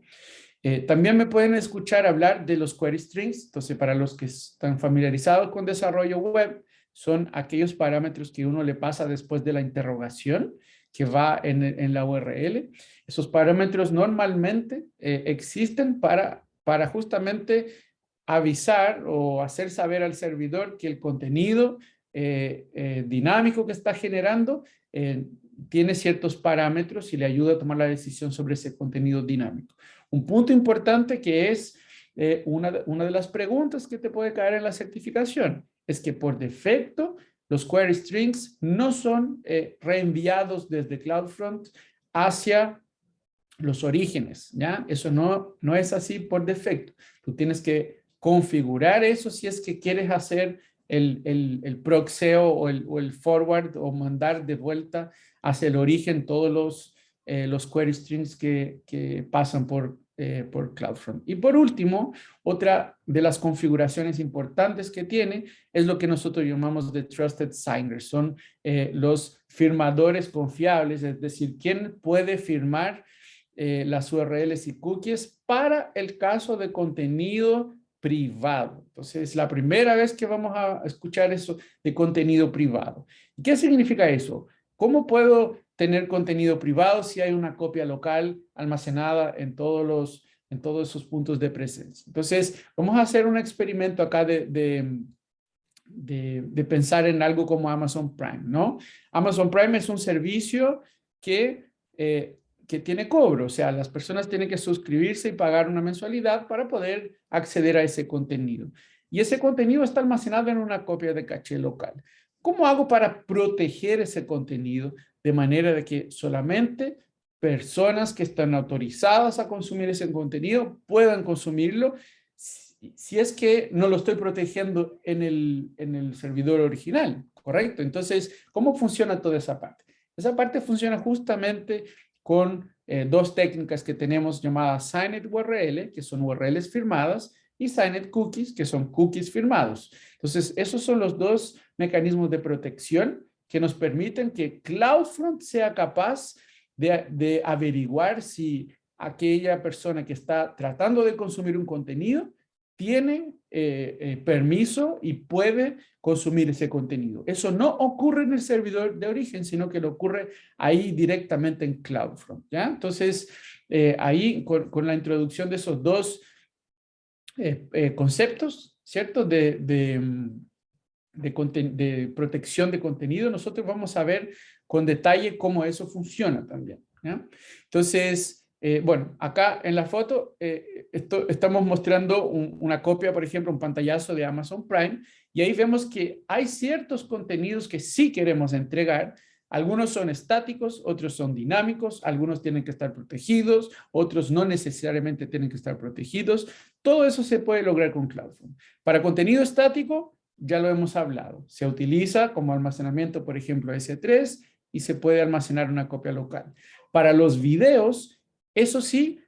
Speaker 1: También me pueden escuchar hablar de los query strings. Entonces, para los que están familiarizados con desarrollo web, son aquellos parámetros que uno le pasa después de la interrogación que va en la URL. Esos parámetros normalmente existen para justamente avisar o hacer saber al servidor que el contenido dinámico que está generando tiene ciertos parámetros y le ayuda a tomar la decisión sobre ese contenido dinámico. Un punto importante que es una de las preguntas que te puede caer en la certificación es que por defecto los query strings no son reenviados desde CloudFront hacia los orígenes, ¿ya? Eso no es así por defecto. Tú tienes que configurar eso si es que quieres hacer el proxeo o el forward o mandar de vuelta hacia el origen todos los query strings que pasan por CloudFront. Y por último, otra de las configuraciones importantes que tiene es lo que nosotros llamamos de Trusted Signers. Son los firmadores confiables, es decir, quién puede firmar las URLs y cookies para el caso de contenido privado. Entonces, es la primera vez que vamos a escuchar eso de contenido privado. ¿Qué significa eso? ¿Cómo puedo tener contenido privado si hay una copia local almacenada en todos esos puntos de presencia? Entonces, vamos a hacer un experimento acá de pensar en algo como Amazon Prime, ¿no? Amazon Prime es un servicio que tiene cobro, o sea, las personas tienen que suscribirse y pagar una mensualidad para poder acceder a ese contenido. Y ese contenido está almacenado en una copia de caché local. ¿Cómo hago para proteger ese contenido de manera de que solamente personas que están autorizadas a consumir ese contenido puedan consumirlo si es que no lo estoy protegiendo en el servidor original, ¿correcto? Entonces, ¿cómo funciona toda esa parte? Esa parte funciona justamente con dos técnicas que tenemos llamadas Signed URL, que son URLs firmadas, y Signed Cookies, que son cookies firmados. Entonces, esos son los dos mecanismos de protección que nos permiten que CloudFront sea capaz de averiguar si aquella persona que está tratando de consumir un contenido tiene permiso y puede consumir ese contenido. Eso no ocurre en el servidor de origen, sino que lo ocurre ahí directamente en CloudFront, ¿ya? Entonces, ahí con la introducción de esos dos conceptos, ¿cierto? De protección de contenido, nosotros vamos a ver con detalle cómo eso funciona también, ¿ya? Entonces, bueno, acá en la foto estamos mostrando una copia, por ejemplo, un pantallazo de Amazon Prime, y ahí vemos que hay ciertos contenidos que sí queremos entregar. Algunos son estáticos, otros son dinámicos, algunos tienen que estar protegidos, otros no necesariamente tienen que estar protegidos. Todo eso se puede lograr con CloudFront. Para contenido estático, ya lo hemos hablado. Se utiliza como almacenamiento, por ejemplo, S3 y se puede almacenar una copia local. Para los videos, eso sí,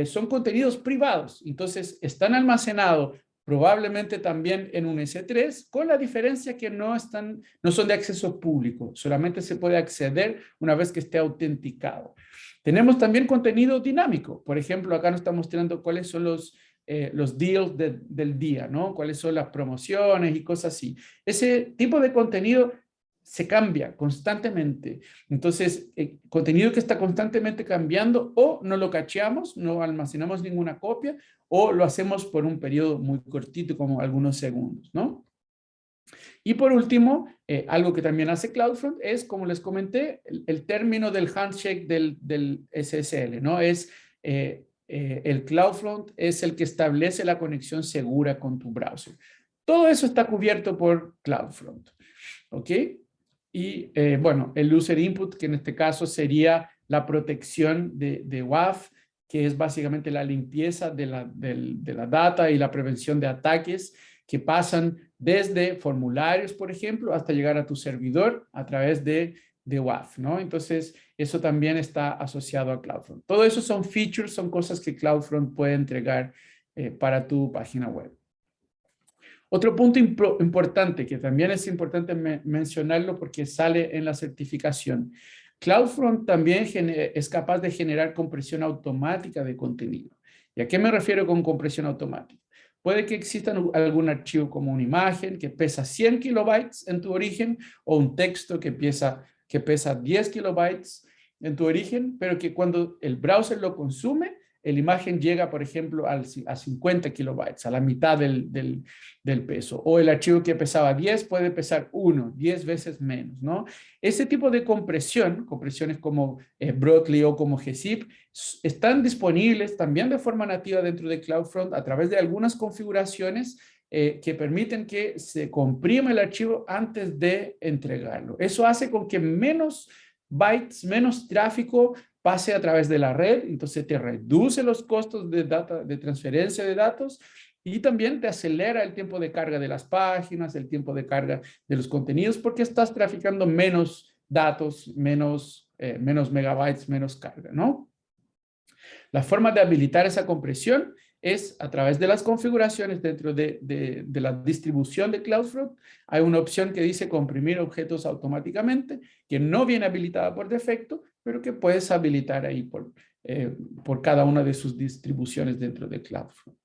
Speaker 1: son contenidos privados, entonces están almacenados probablemente también en un S3, con la diferencia que no son de acceso público, solamente se puede acceder una vez que esté autenticado. Tenemos también contenido dinámico, por ejemplo, acá nos está mostrando cuáles son los deals del día, ¿no? Cuáles son las promociones y cosas así. Ese tipo de contenido se cambia constantemente. Entonces, contenido que está constantemente cambiando, o no lo cacheamos, no almacenamos ninguna copia, o lo hacemos por un periodo muy cortito, como algunos segundos, ¿no? Y por último, algo que también hace CloudFront es, como les comenté, el término del handshake del SSL, ¿no? El CloudFront es el que establece la conexión segura con tu browser. Todo eso está cubierto por CloudFront, ¿ok? Y bueno, el user input, que en este caso sería la protección de WAF, que es básicamente la limpieza de la data y la prevención de ataques que pasan desde formularios, por ejemplo, hasta llegar a tu servidor a través de WAF, ¿no? Entonces, eso también está asociado a CloudFront. Todo eso son features, son cosas que CloudFront puede entregar para tu página web. Otro punto importante, que también es importante mencionarlo porque sale en la certificación. CloudFront también es capaz de generar compresión automática de contenido. ¿Y a qué me refiero con compresión automática? Puede que exista algún archivo como una imagen que pesa 100 kilobytes en tu origen, o un texto que pesa 10 kilobytes en tu origen, pero que cuando el browser lo consume, la imagen llega, por ejemplo, a 50 kilobytes, a la mitad del peso. O el archivo que pesaba 10 puede pesar 10 veces menos, ¿no? Ese tipo de compresiones como Broadly o como gzip, están disponibles también de forma nativa dentro de CloudFront a través de algunas configuraciones que permiten que se comprima el archivo antes de entregarlo. Eso hace con que menos bytes, menos tráfico pase a través de la red, entonces te reduce los costos de transferencia de datos, y también te acelera el tiempo de carga de las páginas, el tiempo de carga de los contenidos, porque estás traficando menos datos, menos megabytes, menos carga, ¿no? La forma de habilitar esa compresión es a través de las configuraciones dentro de la distribución de CloudFront. Hay una opción que dice comprimir objetos automáticamente, que no viene habilitada por defecto, pero que puedes habilitar ahí por cada una de sus distribuciones dentro de CloudFront.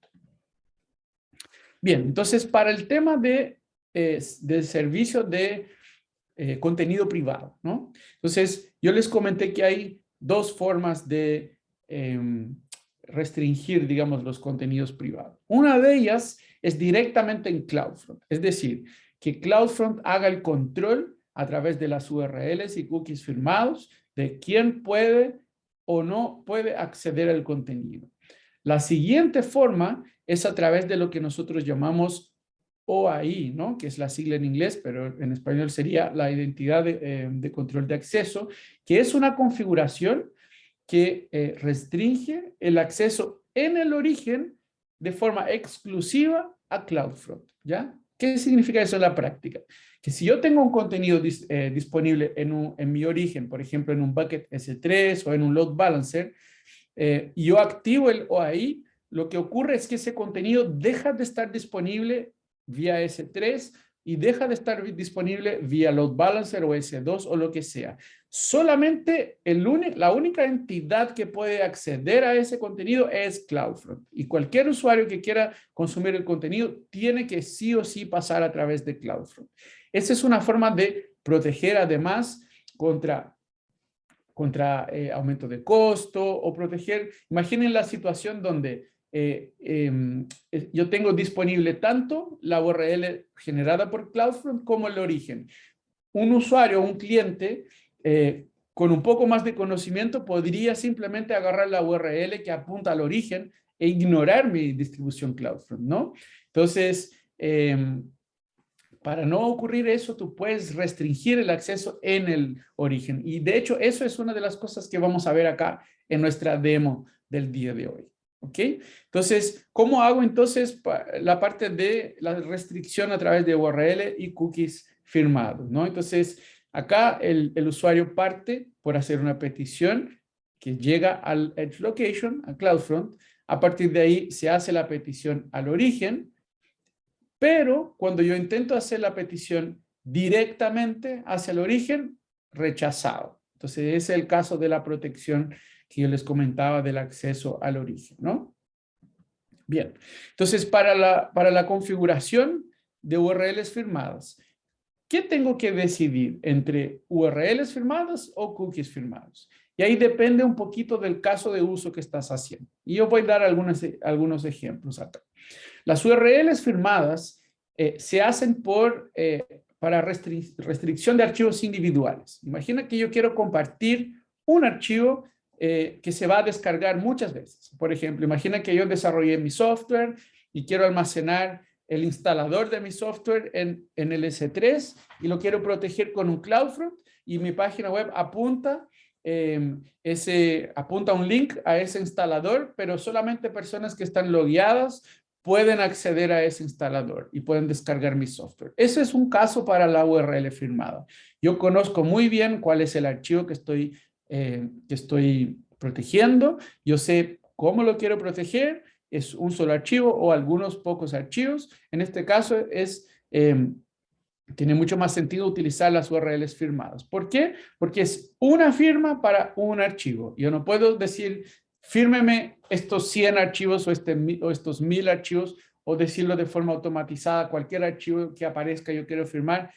Speaker 1: Bien, entonces para el tema del servicio de contenido privado, ¿no? Entonces yo les comenté que hay dos formas de restringir, digamos, los contenidos privados. Una de ellas es directamente en CloudFront, es decir, que CloudFront haga el control a través de las URLs y cookies firmados de quién puede o no puede acceder al contenido. La siguiente forma es a través de lo que nosotros llamamos OAI, ¿no? Que es la sigla en inglés, pero en español sería la identidad de control de acceso, que es una configuración que restringe el acceso en el origen de forma exclusiva a CloudFront, ¿ya? ¿Qué significa eso en la práctica? Que si yo tengo un contenido disponible en mi origen, por ejemplo, en un bucket S3 o en un load balancer, y yo activo el OAI, lo que ocurre es que ese contenido deja de estar disponible vía S3 y deja de estar disponible vía load balancer o S2 o lo que sea. Solamente la única entidad que puede acceder a ese contenido es CloudFront, y cualquier usuario que quiera consumir el contenido tiene que sí o sí pasar a través de CloudFront. Esa es una forma de proteger además contra aumento de costo, o proteger. Imaginen la situación donde yo tengo disponible tanto la URL generada por CloudFront como el origen. Un usuario, un cliente, con un poco más de conocimiento podría simplemente agarrar la URL que apunta al origen e ignorar mi distribución CloudFront, ¿no? Entonces, para no ocurrir eso, tú puedes restringir el acceso en el origen. Y de hecho, eso es una de las cosas que vamos a ver acá en nuestra demo del día de hoy. ¿Ok? Entonces, ¿cómo hago entonces la parte de la restricción a través de URL y cookies firmados, ¿no? Entonces, acá el usuario parte por hacer una petición que llega al Edge Location, a CloudFront. A partir de ahí se hace la petición al origen, pero cuando yo intento hacer la petición directamente hacia el origen, rechazado. Entonces, ese es el caso de la protección que yo les comentaba del acceso al origen, ¿no? Bien, entonces para la configuración de URLs firmadas, ¿qué tengo que decidir entre URLs firmadas o cookies firmados? Y ahí depende un poquito del caso de uso que estás haciendo. Y yo voy a dar algunos ejemplos acá. Las URLs firmadas se hacen para restricción de archivos individuales. Imagina que yo quiero compartir un archivo que se va a descargar muchas veces. Por ejemplo, imagina que yo desarrollé mi software y quiero almacenar el instalador de mi software en el S3 y lo quiero proteger con un CloudFront y mi página web apunta un link a ese instalador, pero solamente personas que están logueadas pueden acceder a ese instalador y pueden descargar mi software. Ese es un caso para la URL firmada. Yo conozco muy bien cuál es el archivo que estoy protegiendo. Yo sé cómo lo quiero proteger. Es un solo archivo o algunos pocos archivos. En este caso tiene mucho más sentido utilizar las URLs firmadas. ¿Por qué? Porque es una firma para un archivo. Yo no puedo decir, fírmeme estos 100 archivos o estos 1000 archivos, o decirlo de forma automatizada, cualquier archivo que aparezca yo quiero firmar.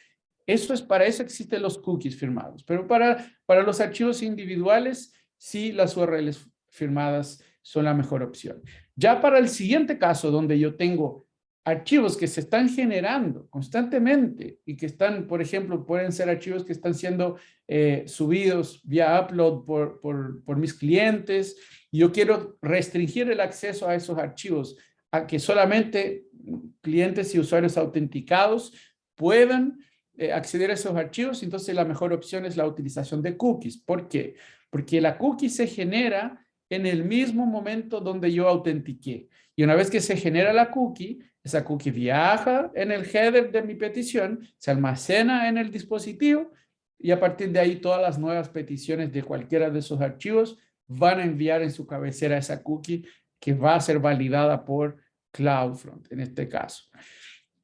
Speaker 1: Para eso existen los cookies firmados. Pero para los archivos individuales, sí, las URLs firmadas son la mejor opción. Ya para el siguiente caso, donde yo tengo archivos que se están generando constantemente y que están, por ejemplo, pueden ser archivos que están siendo subidos vía upload por mis clientes, y yo quiero restringir el acceso a esos archivos a que solamente clientes y usuarios autenticados puedan acceder a esos archivos. Entonces la mejor opción es la utilización de cookies. ¿Por qué? Porque la cookie se genera en el mismo momento donde yo autentiqué. Y una vez que se genera la cookie, esa cookie viaja en el header de mi petición, se almacena en el dispositivo y a partir de ahí todas las nuevas peticiones de cualquiera de esos archivos van a enviar en su cabecera esa cookie que va a ser validada por CloudFront en este caso.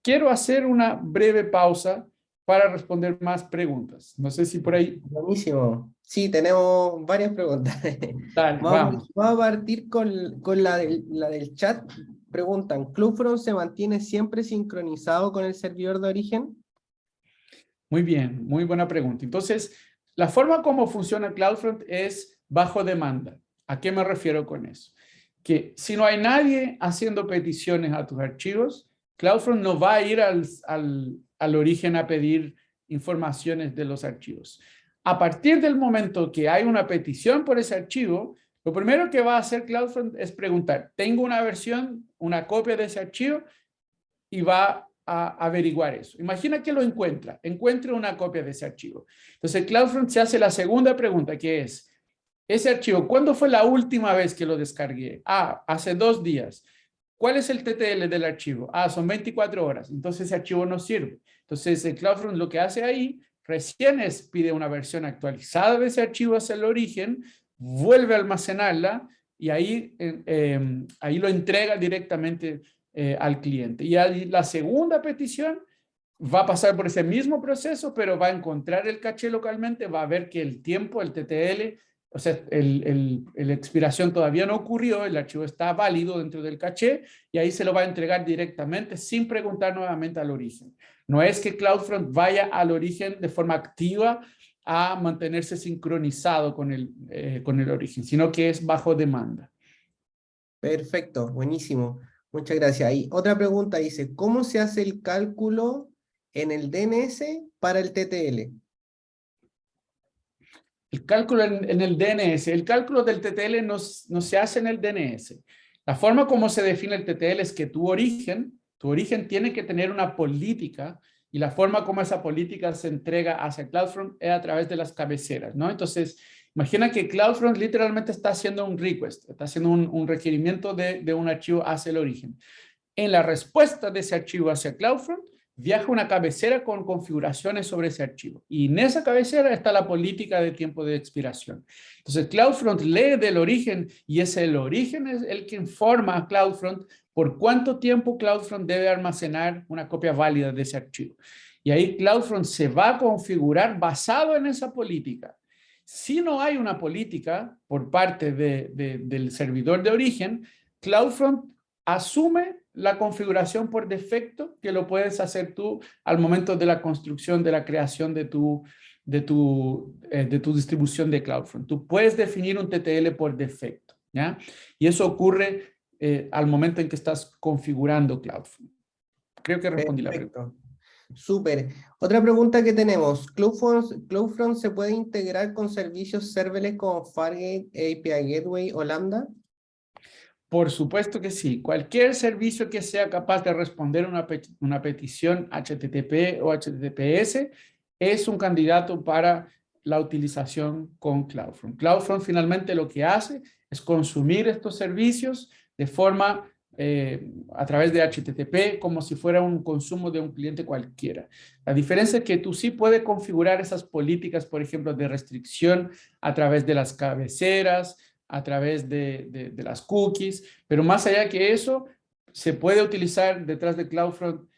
Speaker 1: Quiero hacer una breve pausa para responder más preguntas. No sé si por ahí...
Speaker 2: Buenísimo. Sí, tenemos varias preguntas.
Speaker 1: Dale, vamos.
Speaker 2: Vamos a partir con la del chat. Preguntan, ¿CloudFront se mantiene siempre sincronizado con el servidor de origen?
Speaker 1: Muy bien, muy buena pregunta. Entonces, la forma como funciona CloudFront es bajo demanda. ¿A qué me refiero con eso? Que si no hay nadie haciendo peticiones a tus archivos, CloudFront no va a ir al origen a pedir informaciones de los archivos. A partir del momento que hay una petición por ese archivo, lo primero que va a hacer CloudFront es preguntar, ¿tengo una versión, una copia de ese archivo? Y va a averiguar eso. Imagina que lo encuentre una copia de ese archivo. Entonces CloudFront se hace la segunda pregunta, que es, ese archivo, ¿cuándo fue la última vez que lo descargué? Hace 2 días. ¿Cuál es el TTL del archivo? Son 24 horas. Entonces ese archivo no sirve. Entonces el CloudFront lo que hace ahí, recién pide una versión actualizada de ese archivo hacia el origen, vuelve a almacenarla y ahí lo entrega directamente al cliente. Y ahí la segunda petición va a pasar por ese mismo proceso, pero va a encontrar el caché localmente, va a ver que el tiempo, el TTL, o sea, la expiración todavía no ocurrió, el archivo está válido dentro del caché y ahí se lo va a entregar directamente sin preguntar nuevamente al origen. No es que CloudFront vaya al origen de forma activa a mantenerse sincronizado con el origen, sino que es bajo demanda.
Speaker 2: Perfecto, buenísimo. Muchas gracias. Y otra pregunta dice, ¿cómo se hace el cálculo en el DNS para el TTL?
Speaker 1: El cálculo en el DNS, el cálculo del TTL no se hace en el DNS. La forma como se define el TTL es que tu origen tiene que tener una política y la forma como esa política se entrega hacia CloudFront es a través de las cabeceras, ¿no? Entonces, imagina que CloudFront literalmente está haciendo un request, está haciendo un requerimiento de un archivo hacia el origen. En la respuesta de ese archivo hacia CloudFront, viaja una cabecera con configuraciones sobre ese archivo. Y en esa cabecera está la política de tiempo de expiración. Entonces, CloudFront lee del origen y es el origen es el que informa a CloudFront por cuánto tiempo CloudFront debe almacenar una copia válida de ese archivo. Y ahí CloudFront se va a configurar basado en esa política. Si no hay una política por parte del servidor de origen, CloudFront asume la configuración por defecto que lo puedes hacer tú al momento de la construcción, de la creación de tu distribución de CloudFront. Tú puedes definir un TTL por defecto, ¿ya? Y eso ocurre al momento en que estás configurando CloudFront. Creo que respondí la pregunta.
Speaker 2: Perfecto. Súper. Otra pregunta que tenemos. ¿CloudFront se puede integrar con servicios serverless como Fargate, API Gateway o Lambda?
Speaker 1: Por supuesto que sí. Cualquier servicio que sea capaz de responder una petición HTTP o HTTPS es un candidato para la utilización con CloudFront. CloudFront finalmente lo que hace es consumir estos servicios de forma a través de HTTP como si fuera un consumo de un cliente cualquiera. La diferencia es que tú sí puedes configurar esas políticas, por ejemplo, de restricción a través de las cabeceras, a través de las cookies, pero más allá que eso, se puede utilizar detrás de CloudFront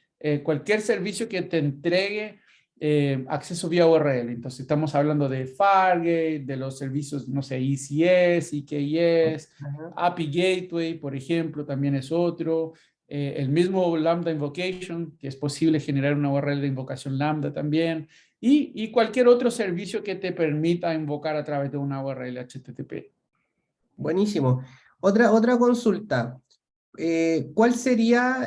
Speaker 1: cualquier servicio que te entregue acceso vía URL. Entonces estamos hablando de Fargate, de los servicios, no sé, ECS, EKS, API Gateway, por ejemplo, también es otro. El mismo Lambda Invocation, que es posible generar una URL de invocación Lambda también. Y cualquier otro servicio que te permita invocar a través de una URL HTTP.
Speaker 2: Buenísimo. Otra consulta. ¿Cuál sería,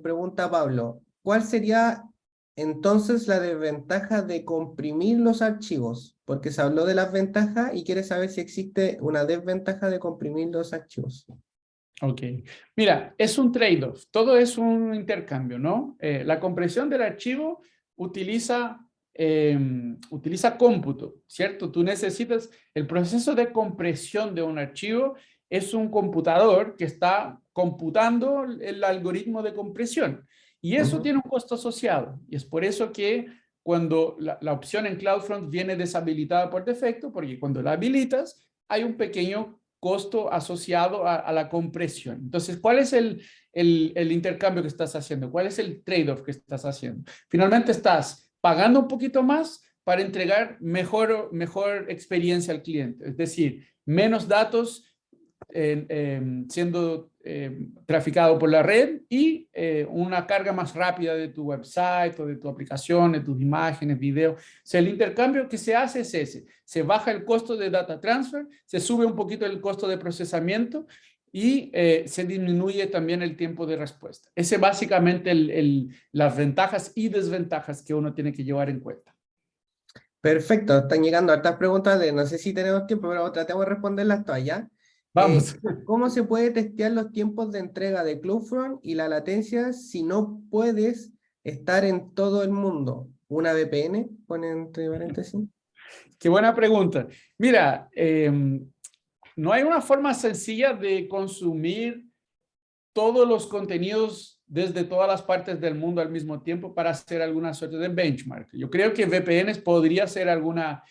Speaker 2: pregunta Pablo, cuál sería entonces la desventaja de comprimir los archivos? Porque se habló de las ventajas y quiere saber si existe una desventaja de comprimir los archivos.
Speaker 1: Ok. Mira, es un trade-off. Todo es un intercambio, ¿no? La compresión del archivo utiliza cómputo, ¿cierto? Tú necesitas, el proceso de compresión de un archivo es un computador que está computando el algoritmo de compresión. Y eso tiene un costo asociado. Y es por eso que cuando la opción en CloudFront viene deshabilitada por defecto, porque cuando la habilitas, hay un pequeño costo asociado a la compresión. Entonces, ¿cuál es el intercambio que estás haciendo? ¿Cuál es el trade-off que estás haciendo? Finalmente estás pagando un poquito más para entregar mejor experiencia al cliente. Es decir, menos datos siendo traficado por la red y una carga más rápida de tu website o de tu aplicación, de tus imágenes, videos. O sea, el intercambio que se hace es ese. Se baja el costo de data transfer, se sube un poquito el costo de procesamiento y se disminuye también el tiempo de respuesta. Ese es básicamente las ventajas y desventajas que uno tiene que llevar en cuenta.
Speaker 2: Perfecto, están llegando hartas preguntas, no sé si tenemos tiempo, pero tratemos de responderlas todas ya.
Speaker 1: Vamos.
Speaker 2: ¿Cómo se puede testear los tiempos de entrega de CloudFront y la latencia si no puedes estar en todo el mundo? ¿Una VPN? Pone entre paréntesis.
Speaker 1: Qué buena pregunta. Mira, no hay una forma sencilla de consumir todos los contenidos desde todas las partes del mundo al mismo tiempo para hacer alguna suerte de benchmark. Yo creo que VPNs podría ser alguno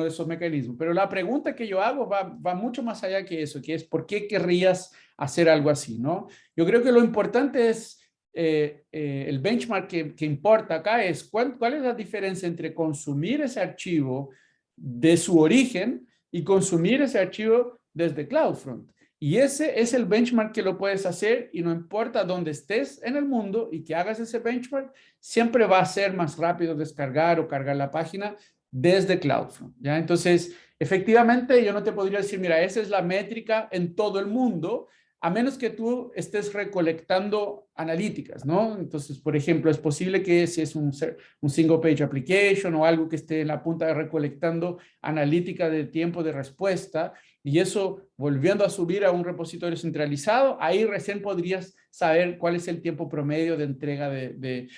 Speaker 1: de esos mecanismos, pero la pregunta que yo hago va mucho más allá que eso, que es ¿por qué querrías hacer algo así? ¿No? Yo creo que lo importante es el benchmark que importa acá es cuál es la diferencia entre consumir ese archivo de su origen y consumir ese archivo desde CloudFront. Y ese es el benchmark que lo puedes hacer y no importa dónde estés en el mundo y que hagas ese benchmark, siempre va a ser más rápido descargar o cargar la página desde CloudFront, ¿ya? Entonces, efectivamente, yo no te podría decir, mira, esa es la métrica en todo el mundo, a menos que tú estés recolectando analíticas, ¿no? Entonces, por ejemplo, es posible que si es un single page application o algo que esté en la punta de recolectando analítica de tiempo de respuesta, y eso volviendo a subir a un repositorio centralizado, ahí recién podrías saber cuál es el tiempo promedio de entrega de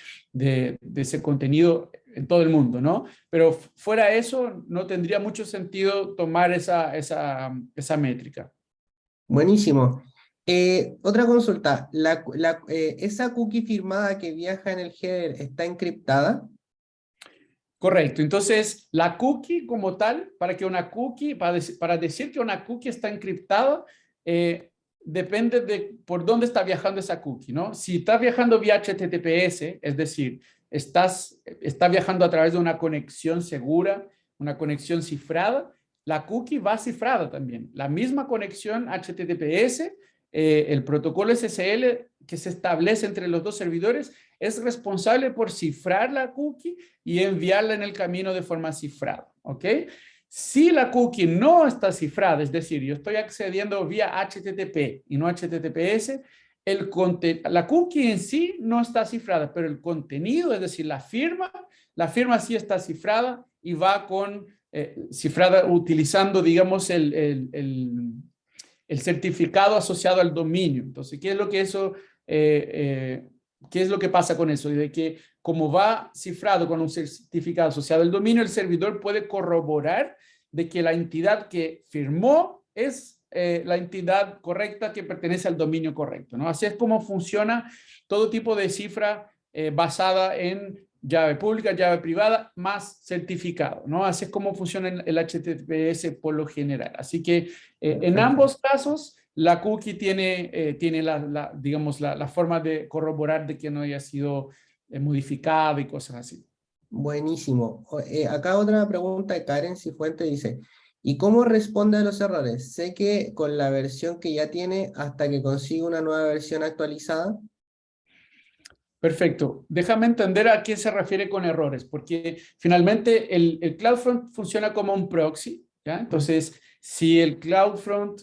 Speaker 1: ese contenido en todo el mundo, ¿no? Pero fuera de eso, no tendría mucho sentido tomar esa métrica.
Speaker 2: Buenísimo. Otra consulta, ¿esa cookie firmada que viaja en el header está encriptada?
Speaker 1: Correcto. Entonces, la cookie como tal, para decir que una cookie está encriptada, depende de por dónde está viajando esa cookie, ¿no? Si está viajando vía HTTPS, es decir, está viajando a través de una conexión segura, una conexión cifrada, la cookie va cifrada también. La misma conexión HTTPS, el protocolo SSL que se establece entre los dos servidores, es responsable por cifrar la cookie y enviarla en el camino de forma cifrada, ¿ok? Si la cookie no está cifrada, es decir, yo estoy accediendo vía HTTP y no HTTPS, la cookie en sí no está cifrada, pero el contenido, es decir, la firma sí está cifrada y va cifrada utilizando, digamos, el certificado asociado al dominio. Entonces, ¿qué es lo que pasa con eso? De que como va cifrado con un certificado asociado al dominio, el servidor puede corroborar de que la entidad que firmó es la entidad correcta que pertenece al dominio correcto, ¿no? Así es como funciona todo tipo de cifra basada en llave pública, llave privada, más certificado, ¿no? Así es como funciona el HTTPS por lo general. Así que en
Speaker 2: Perfecto.
Speaker 1: ambos casos, la cookie tiene digamos, la forma de corroborar de que no haya sido modificada y cosas así.
Speaker 2: Buenísimo. Acá otra pregunta de Karen Cifuentes dice, ¿y cómo responde a los errores? Sé que con la versión que ya tiene hasta que consiga una nueva versión actualizada.
Speaker 1: Perfecto. Déjame entender a qué se refiere con errores, porque finalmente el CloudFront funciona como un proxy, ¿ya? Entonces, si el CloudFront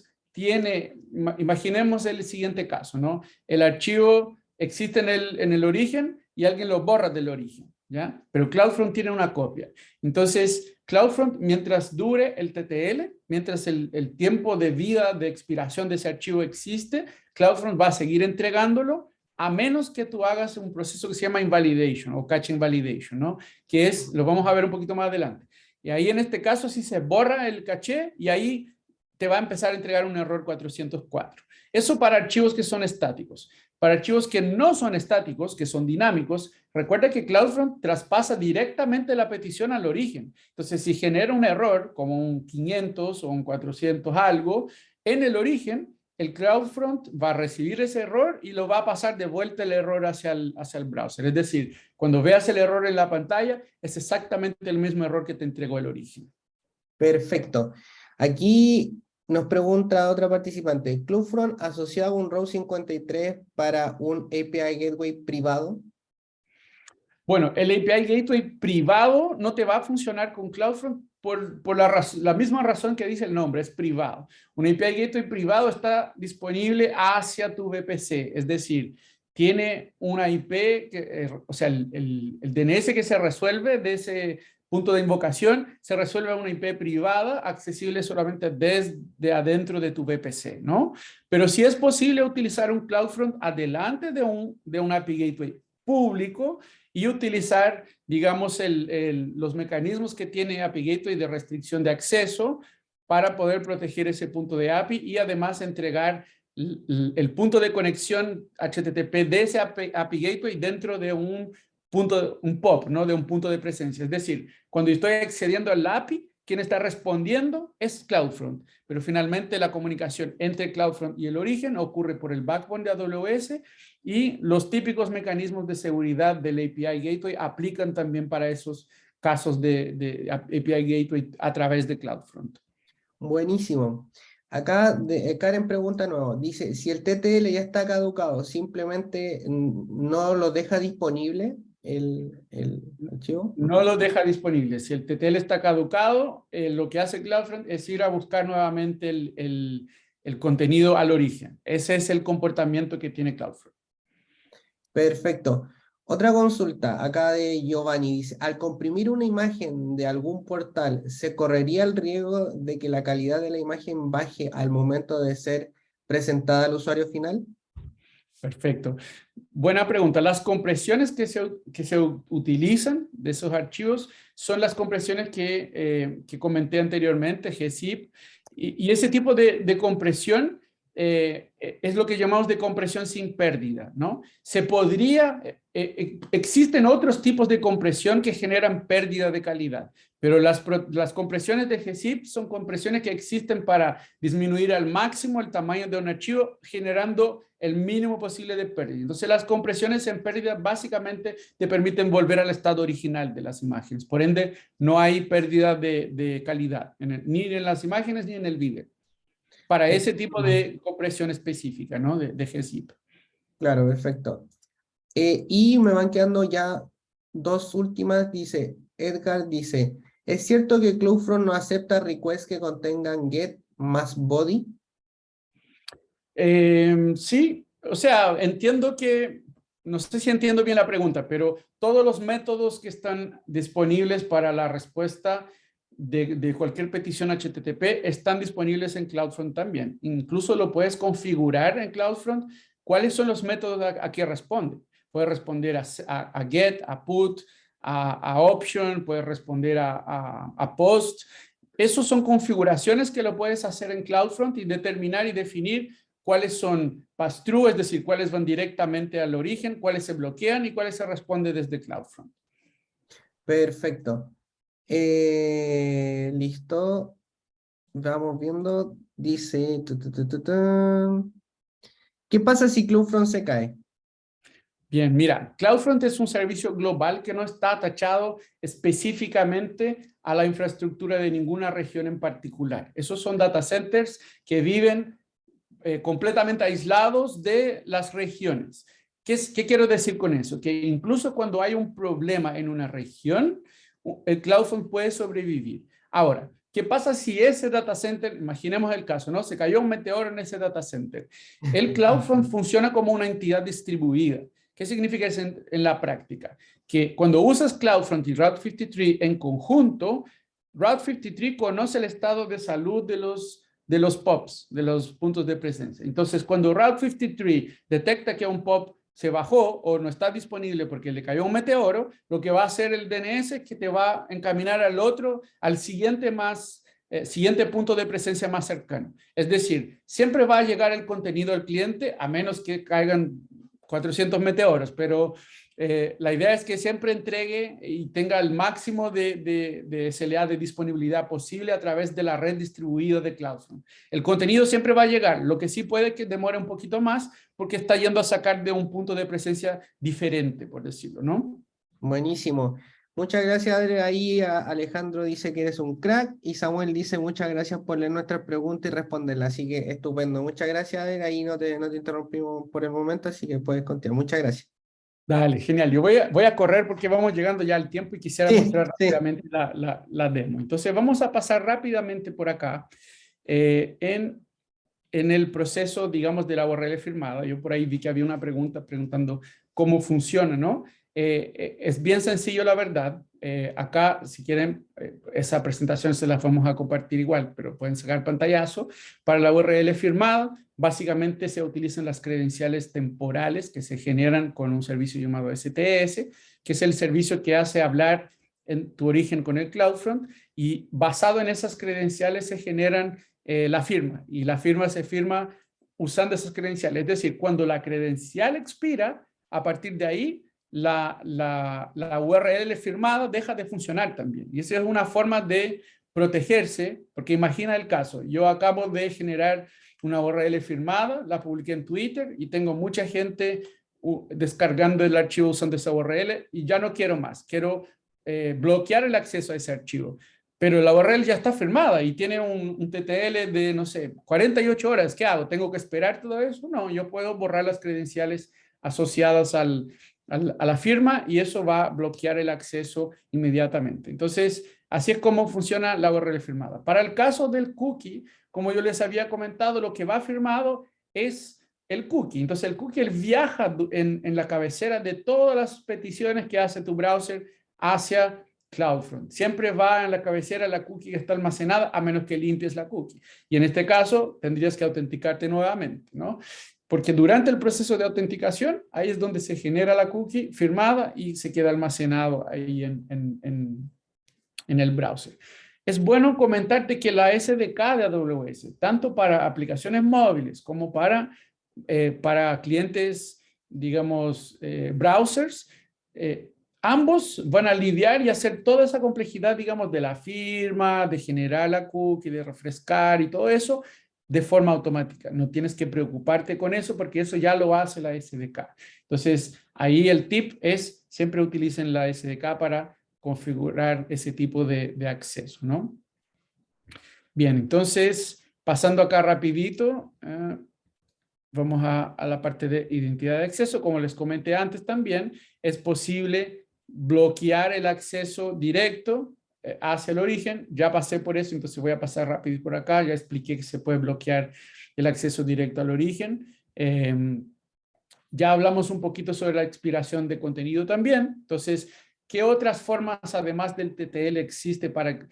Speaker 1: imaginemos el siguiente caso, ¿no? El archivo existe en el origen y alguien lo borra del origen, ¿ya? Pero CloudFront tiene una copia. Entonces, CloudFront, mientras dure el TTL, mientras el tiempo de vida de expiración de ese archivo existe, CloudFront va a seguir entregándolo a menos que tú hagas un proceso que se llama invalidation o cache invalidation, ¿no? Que lo vamos a ver un poquito más adelante. Y ahí en este caso sí se borra el caché y ahí te va a empezar a entregar un error 404. Eso para archivos que son estáticos. Para archivos que no son estáticos, que son dinámicos, recuerda que CloudFront traspasa directamente la petición al origen. Entonces, si genera un error, como un 500 o un 400 algo, en el origen, el CloudFront va a recibir ese error y lo va a pasar de vuelta el error hacia el browser. Es decir, cuando veas el error en la pantalla, es exactamente el mismo error que te entregó el origen.
Speaker 2: Perfecto. Aquí nos pregunta otra participante, ¿CloudFront asociado a un Route 53 para un API Gateway privado?
Speaker 1: Bueno, el API Gateway privado no te va a funcionar con CloudFront por la misma razón que dice el nombre, es privado. Un API Gateway privado está disponible hacia tu VPC, es decir, tiene una IP, o sea, el DNS que se resuelve de ese punto de invocación se resuelve a una IP privada, accesible solamente desde adentro de tu VPC, ¿no? Pero sí es posible utilizar un CloudFront adelante de un API Gateway público y utilizar, digamos, los mecanismos que tiene API Gateway de restricción de acceso para poder proteger ese punto de API y además entregar el punto de conexión HTTP de ese API Gateway dentro de un POP, ¿no? De un punto de presencia. Es decir, cuando estoy accediendo al API, quien está respondiendo es CloudFront, pero finalmente la comunicación entre CloudFront y el origen ocurre por el backbone de AWS y los típicos mecanismos de seguridad del API Gateway aplican también para esos casos de API Gateway a través de CloudFront.
Speaker 2: Buenísimo. Acá Karen pregunta nuevo, dice, si el TTL ya está caducado, ¿simplemente no lo deja disponible el archivo?
Speaker 1: No lo deja disponible. Si el TTL está caducado, lo que hace CloudFront es ir a buscar nuevamente el contenido al origen. Ese es el comportamiento que tiene CloudFront.
Speaker 2: Perfecto. Otra consulta acá de Giovanni dice, al comprimir una imagen de algún portal, ¿se correría el riesgo de que la calidad de la imagen baje al momento de ser presentada al usuario final?
Speaker 1: Perfecto. Buena pregunta. Las compresiones que se utilizan de esos archivos son las compresiones que comenté anteriormente, gzip, y ese tipo de compresión es lo que llamamos de compresión sin pérdida, ¿no? Se podría, existen otros tipos de compresión que generan pérdida de calidad, pero las compresiones de GZIP son compresiones que existen para disminuir al máximo el tamaño de un archivo, generando el mínimo posible de pérdida. Entonces, las compresiones en pérdida básicamente te permiten volver al estado original de las imágenes. Por ende, no hay pérdida de calidad, ni en las imágenes ni en el vídeo, para ese tipo de compresión específica, ¿no? De GZIP.
Speaker 2: Claro, perfecto. Y me van quedando ya dos últimas. Dice, Edgar dice, ¿es cierto que CloudFront no acepta requests que contengan get más body?
Speaker 1: Sí, o sea, entiendo que, no sé si entiendo bien la pregunta, pero todos los métodos que están disponibles para la respuesta de cualquier petición HTTP están disponibles en CloudFront también. Incluso lo puedes configurar en CloudFront. ¿Cuáles son los métodos a que responde? Puedes responder a get, a put, a option, puedes responder a post. Esos son configuraciones que lo puedes hacer en CloudFront y determinar y definir cuáles son pass-through, es decir, cuáles van directamente al origen, cuáles se bloquean y cuáles se responde desde CloudFront.
Speaker 2: Perfecto. Listo. Vamos viendo. Dice, ¿qué pasa si CloudFront se cae?
Speaker 1: Bien, mira, CloudFront es un servicio global que no está atachado específicamente a la infraestructura de ninguna región en particular. Esos son data centers que viven completamente aislados de las regiones. ¿Qué quiero decir con eso? Que incluso cuando hay un problema en una región, el CloudFront puede sobrevivir. Ahora, ¿qué pasa si ese data center, imaginemos el caso, ¿no? Se cayó un meteoro en ese data center. El CloudFront funciona como una entidad distribuida. ¿Qué significa eso en la práctica? Que cuando usas CloudFront y Route 53 en conjunto, Route 53 conoce el estado de salud de los POPs, de los puntos de presencia. Entonces, cuando Route 53 detecta que un POP se bajó o no está disponible porque le cayó un meteoro, lo que va a hacer el DNS es que te va a encaminar al siguiente punto de presencia más cercano. Es decir, siempre va a llegar el contenido al cliente a menos que caigan 400 meteoros, pero la idea es que siempre entregue y tenga el máximo de SLA de disponibilidad posible a través de la red distribuida de CloudFront. El contenido siempre va a llegar, lo que sí puede que demore un poquito más porque está yendo a sacar de un punto de presencia diferente, por decirlo, ¿no?
Speaker 2: Buenísimo. Muchas gracias, Adri. Ahí Alejandro dice que eres un crack y Samuel dice muchas gracias por leer nuestras preguntas y responderlas. Así que estupendo. Muchas gracias, Adri. Ahí no te interrumpimos por el momento, así que puedes continuar. Muchas gracias.
Speaker 1: Dale, genial. Yo voy a correr porque vamos llegando ya al tiempo y quisiera mostrar rápidamente la demo. Entonces vamos a pasar rápidamente por acá en el proceso, digamos, de la URL firmada. Yo por ahí vi que había una pregunta preguntando cómo funciona, ¿no? Es bien sencillo, la verdad. Acá, si quieren, esa presentación se la vamos a compartir igual, pero pueden sacar pantallazo. Para la URL firmada, básicamente se utilizan las credenciales temporales que se generan con un servicio llamado STS, que es el servicio que hace hablar en tu origen con el CloudFront, y basado en esas credenciales se generan la firma, y la firma se firma usando esas credenciales. Es decir, cuando la credencial expira, a partir de ahí la URL firmada deja de funcionar también. Y esa es una forma de protegerse, porque imagina el caso, yo acabo de generar una URL firmada, la publiqué en Twitter y tengo mucha gente descargando el archivo usando esa URL y ya no quiero más, quiero bloquear el acceso a ese archivo. Pero la URL ya está firmada y tiene un TTL de, no sé, 48 horas. ¿Qué hago? ¿Tengo que esperar todo eso? No, yo puedo borrar las credenciales asociadas a la firma y eso va a bloquear el acceso inmediatamente. Entonces, así es como funciona la URL firmada. Para el caso del cookie, como yo les había comentado, lo que va firmado es el cookie. Entonces, el cookie viaja en la cabecera de todas las peticiones que hace tu browser hacia CloudFront. Siempre va en la cabecera la cookie que está almacenada, a menos que limpies la cookie. Y en este caso, tendrías que autenticarte nuevamente, ¿no? Porque durante el proceso de autenticación, ahí es donde se genera la cookie firmada y se queda almacenado ahí en el browser. es bueno comentarte que la SDK de AWS, tanto para aplicaciones móviles como para clientes, digamos, browsers, ambos van a lidiar y hacer toda esa complejidad, digamos, de la firma, de generar la cookie, de refrescar y todo eso de forma automática. No tienes que preocuparte con eso porque eso ya lo hace la SDK. Entonces, ahí el tip es siempre utilicen la SDK para configurar ese tipo de acceso, ¿no? Bien, entonces, pasando acá rapidito, vamos a la parte de identidad de acceso. Como les comenté antes también, es posible bloquear el acceso directo hacia el origen. Ya pasé por eso, entonces voy a pasar rápido por acá. Ya expliqué que se puede bloquear el acceso directo al origen. Ya hablamos un poquito sobre la expiración de contenido también. Entonces, ¿qué otras formas, además del TTL, existe para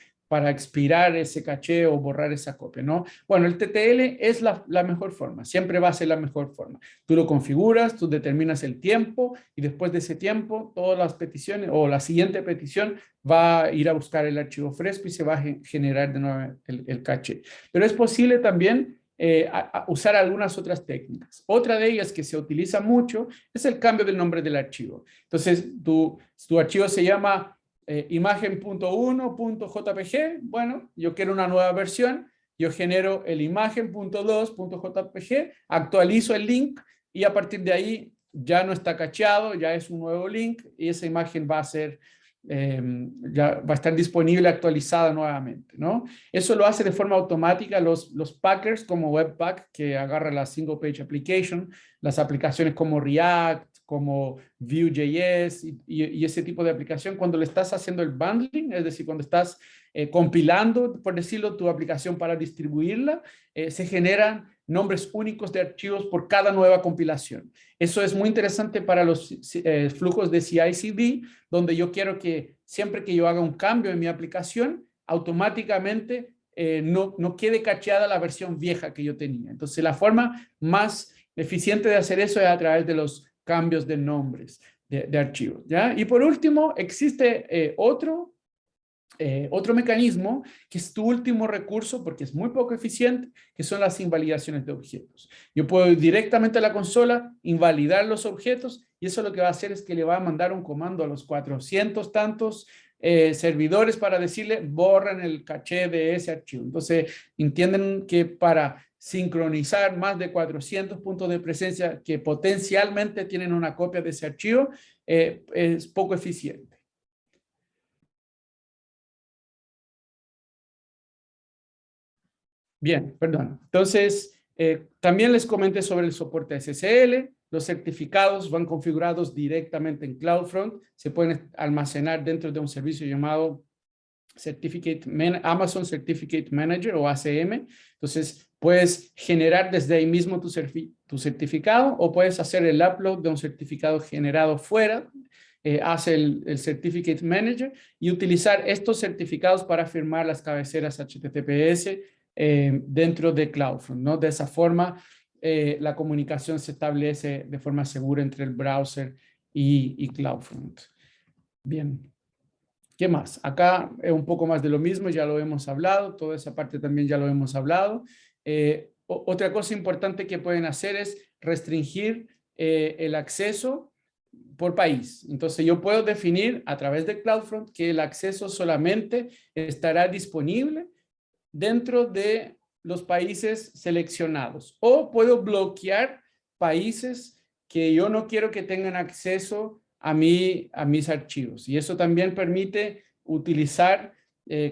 Speaker 1: expirar ese caché o borrar esa copia, ¿no? Bueno, el TTL es la mejor forma, siempre va a ser la mejor forma. Tú lo configuras, tú determinas el tiempo y después de ese tiempo, todas las peticiones o la siguiente petición va a ir a buscar el archivo fresco y se va a generar de nuevo el caché. Pero es posible también a usar algunas otras técnicas. Otra de ellas que se utiliza mucho es el cambio del nombre del archivo. Entonces, tu archivo se llama imagen.1.jpg. Bueno, yo quiero una nueva versión. Yo genero el imagen.2.jpg, actualizo el link y a partir de ahí ya no está cacheado, ya es un nuevo link y esa imagen va a ser ya va a estar disponible actualizada nuevamente, ¿no? Eso lo hace de forma automática los packers como Webpack, que agarra la Single Page Application, las aplicaciones como React, como Vue.js y ese tipo de aplicación. Cuando le estás haciendo el bundling, es decir, cuando estás compilando, por decirlo, tu aplicación para distribuirla, se generan nombres únicos de archivos por cada nueva compilación. Eso es muy interesante para los flujos de CI/CD, donde yo quiero que siempre que yo haga un cambio en mi aplicación, automáticamente no quede cacheada la versión vieja que yo tenía. Entonces, la forma más eficiente de hacer eso es a través de los cambios de nombres de archivos, ¿ya? Y por último, existe otro mecanismo que es tu último recurso porque es muy poco eficiente, que son las invalidaciones de objetos. Yo puedo ir directamente a la consola, invalidar los objetos y eso lo que va a hacer es que le va a mandar un comando a los 400 tantos servidores para decirle borren el caché de ese archivo. Entonces, entienden que para sincronizar más de 400 puntos de presencia que potencialmente tienen una copia de ese archivo, es poco eficiente. Bien, perdón. Entonces, también les comenté sobre el soporte SSL. Los certificados van configurados directamente en CloudFront. Se pueden almacenar dentro de un servicio llamado Amazon Certificate Manager o ACM. Entonces, puedes generar desde ahí mismo tu certificado o puedes hacer el upload de un certificado generado fuera. Hace el Certificate Manager y utilizar estos certificados para firmar las cabeceras HTTPS dentro de CloudFront, ¿no? De esa forma, la comunicación se establece de forma segura entre el browser y CloudFront. Bien. ¿Qué más? Acá es un poco más de lo mismo, ya lo hemos hablado, toda esa parte también ya lo hemos hablado. Otra cosa importante que pueden hacer es restringir el acceso por país. Entonces yo puedo definir a través de CloudFront que el acceso solamente estará disponible dentro de los países seleccionados o puedo bloquear países que yo no quiero que tengan acceso a mis archivos y eso también permite utilizar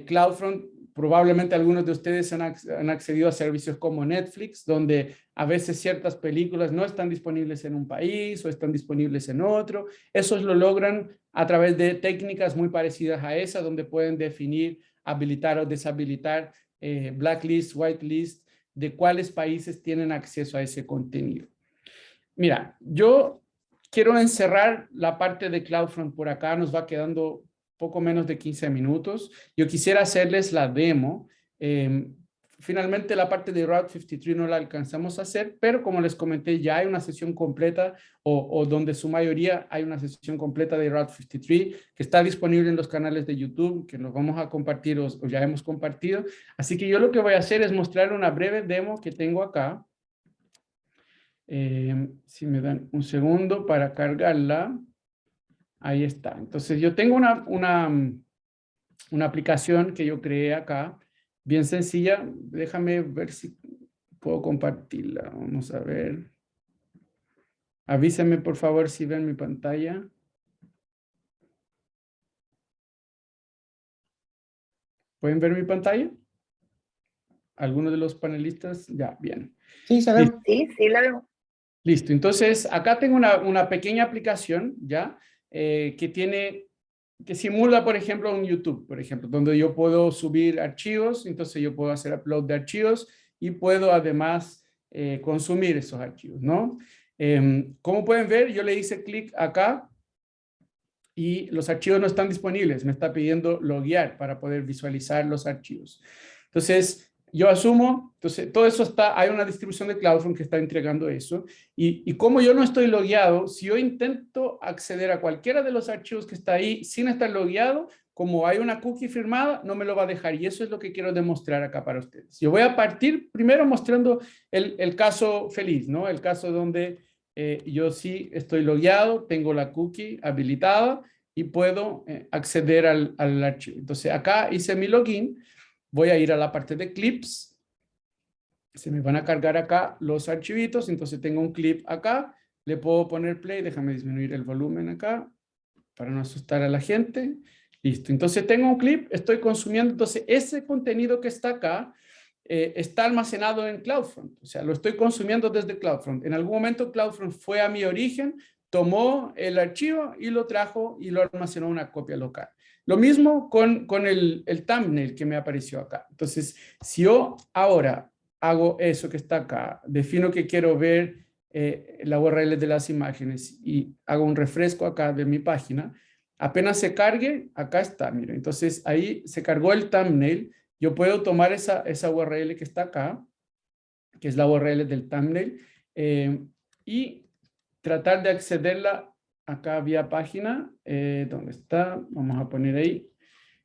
Speaker 1: CloudFront. Probablemente algunos de ustedes han accedido a servicios como Netflix, donde a veces ciertas películas no están disponibles en un país o están disponibles en otro. Esos lo logran a través de técnicas muy parecidas a esa, donde pueden definir, habilitar o deshabilitar blacklist, whitelist, de cuáles países tienen acceso a ese contenido. Mira, yo quiero encerrar la parte de CloudFront por acá, nos va quedando poco menos de 15 minutos. Yo quisiera hacerles la demo finalmente la parte de Route 53 no la alcanzamos a hacer, pero como les comenté, ya hay una sesión completa o donde su mayoría hay una sesión completa de Route 53 que está disponible en los canales de YouTube, que los vamos a compartir o ya hemos compartido. Así que yo lo que voy a hacer es mostrar una breve demo que tengo acá. Si me dan un segundo para cargarla. Ahí está. Entonces yo tengo una aplicación que yo creé acá, bien sencilla. Déjame ver si puedo compartirla. Vamos a ver. Avísenme por favor si ven mi pantalla. ¿Pueden ver mi pantalla? ¿Alguno de los panelistas? Ya, bien.
Speaker 2: Sí, se ve.
Speaker 1: Listo.
Speaker 3: Sí, sí, la vemos.
Speaker 1: Listo. Entonces, acá tengo una pequeña aplicación, ¿ya? Que simula, por ejemplo, un YouTube, por ejemplo, donde yo puedo subir archivos, entonces yo puedo hacer upload de archivos y puedo además consumir esos archivos, ¿no? Como pueden ver, yo le hice clic acá y los archivos no están disponibles, me está pidiendo loguear para poder visualizar los archivos. Entonces, yo asumo, entonces todo eso está, hay una distribución de CloudFront que está entregando eso, y como yo no estoy logueado, si yo intento acceder a cualquiera de los archivos que está ahí sin estar logueado, como hay una cookie firmada, no me lo va a dejar, y eso es lo que quiero demostrar acá para ustedes. Yo voy a partir primero mostrando el caso feliz, ¿no? El caso donde yo sí estoy logueado, tengo la cookie habilitada y puedo acceder al archivo. Entonces acá hice mi login, voy a ir a la parte de clips, se me van a cargar acá los archivitos, entonces tengo un clip acá, le puedo poner play, déjame disminuir el volumen acá para no asustar a la gente. Listo, entonces tengo un clip, estoy consumiendo, entonces ese contenido que está acá está almacenado en CloudFront, o sea, lo estoy consumiendo desde CloudFront. En algún momento CloudFront fue a mi origen, tomó el archivo y lo trajo y lo almacenó en una copia local. Lo mismo con el thumbnail que me apareció acá. Entonces, si yo ahora hago eso que está acá, defino que quiero ver la URL de las imágenes y hago un refresco acá de mi página, apenas se cargue, acá está, miren. Entonces, ahí se cargó el thumbnail. Yo puedo tomar esa URL que está acá, que es la URL del thumbnail, y tratar de accederla acá vía página. ¿Dónde está? Vamos a poner ahí.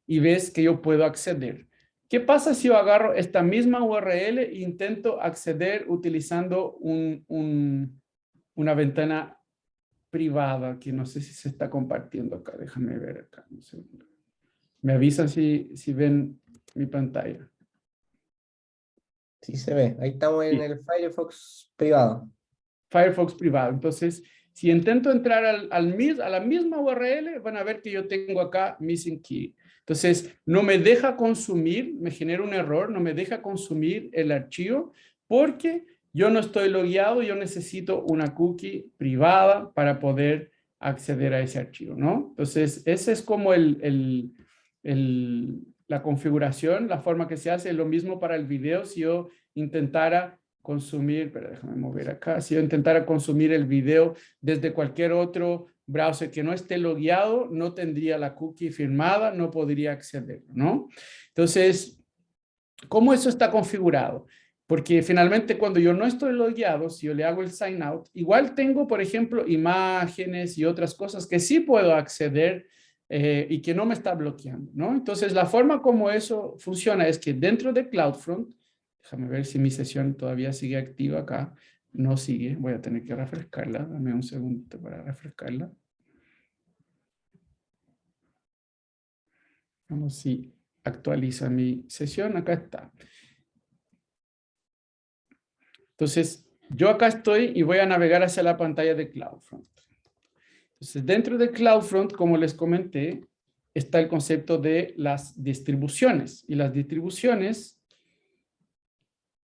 Speaker 1: Y ves que yo puedo acceder. ¿Qué pasa si yo agarro esta misma URL e intento acceder utilizando una ventana privada, que no sé si se está compartiendo acá? Déjame ver acá un segundo. Me avisan si ven mi pantalla.
Speaker 2: Sí, se ve. Ahí estamos en
Speaker 1: Sí.
Speaker 2: el Firefox privado.
Speaker 1: Firefox privado. Entonces, si intento entrar a la misma URL, van a ver que yo tengo acá missing key. Entonces, no me deja consumir, me genera un error, no me deja consumir el archivo porque yo no estoy logueado, yo necesito una cookie privada para poder acceder a ese archivo, ¿no? Entonces, ese es como la configuración, la forma que se hace. Lo mismo para el video. Si yo intentara consumir, pero déjame mover acá, si yo intentara consumir el video desde cualquier otro browser que no esté logueado, no tendría la cookie firmada, no podría acceder, ¿no? Entonces, ¿cómo eso está configurado? Porque finalmente cuando yo no estoy logueado, si yo le hago el sign out, igual tengo, por ejemplo, imágenes y otras cosas que sí puedo acceder y que no me está bloqueando, ¿no? Entonces, la forma como eso funciona es que dentro de CloudFront, déjame ver si mi sesión todavía sigue activa acá. No sigue, voy a tener que refrescarla. Dame un segundo para refrescarla. Vamos si actualiza mi sesión. Acá está. Entonces, yo acá estoy y voy a navegar hacia la pantalla de CloudFront. Entonces, dentro de CloudFront, como les comenté, está el concepto de las distribuciones. Y las distribuciones,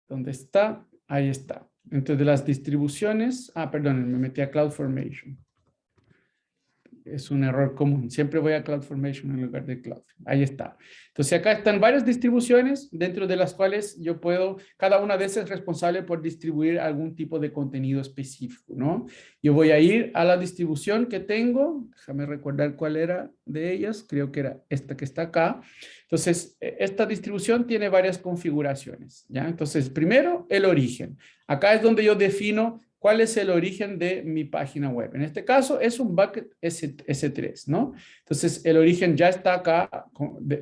Speaker 1: ¿dónde está? Ahí está. Dentro de las distribuciones, perdón, me metí a CloudFormation. es un error común. Siempre voy a CloudFormation en lugar de CloudFrame. Ahí está. Entonces acá están varias distribuciones dentro de las cuales yo puedo, cada una de esas es responsable por distribuir algún tipo de contenido específico, ¿no? Yo voy a ir a la distribución que tengo, déjame recordar cuál era de ellas, creo que era esta que está acá. Entonces, esta distribución tiene varias configuraciones, ¿ya? Entonces, primero, el origen. Acá es donde yo defino cuál es el origen de mi página web. En este caso es un bucket S3, ¿no? Entonces el origen ya está acá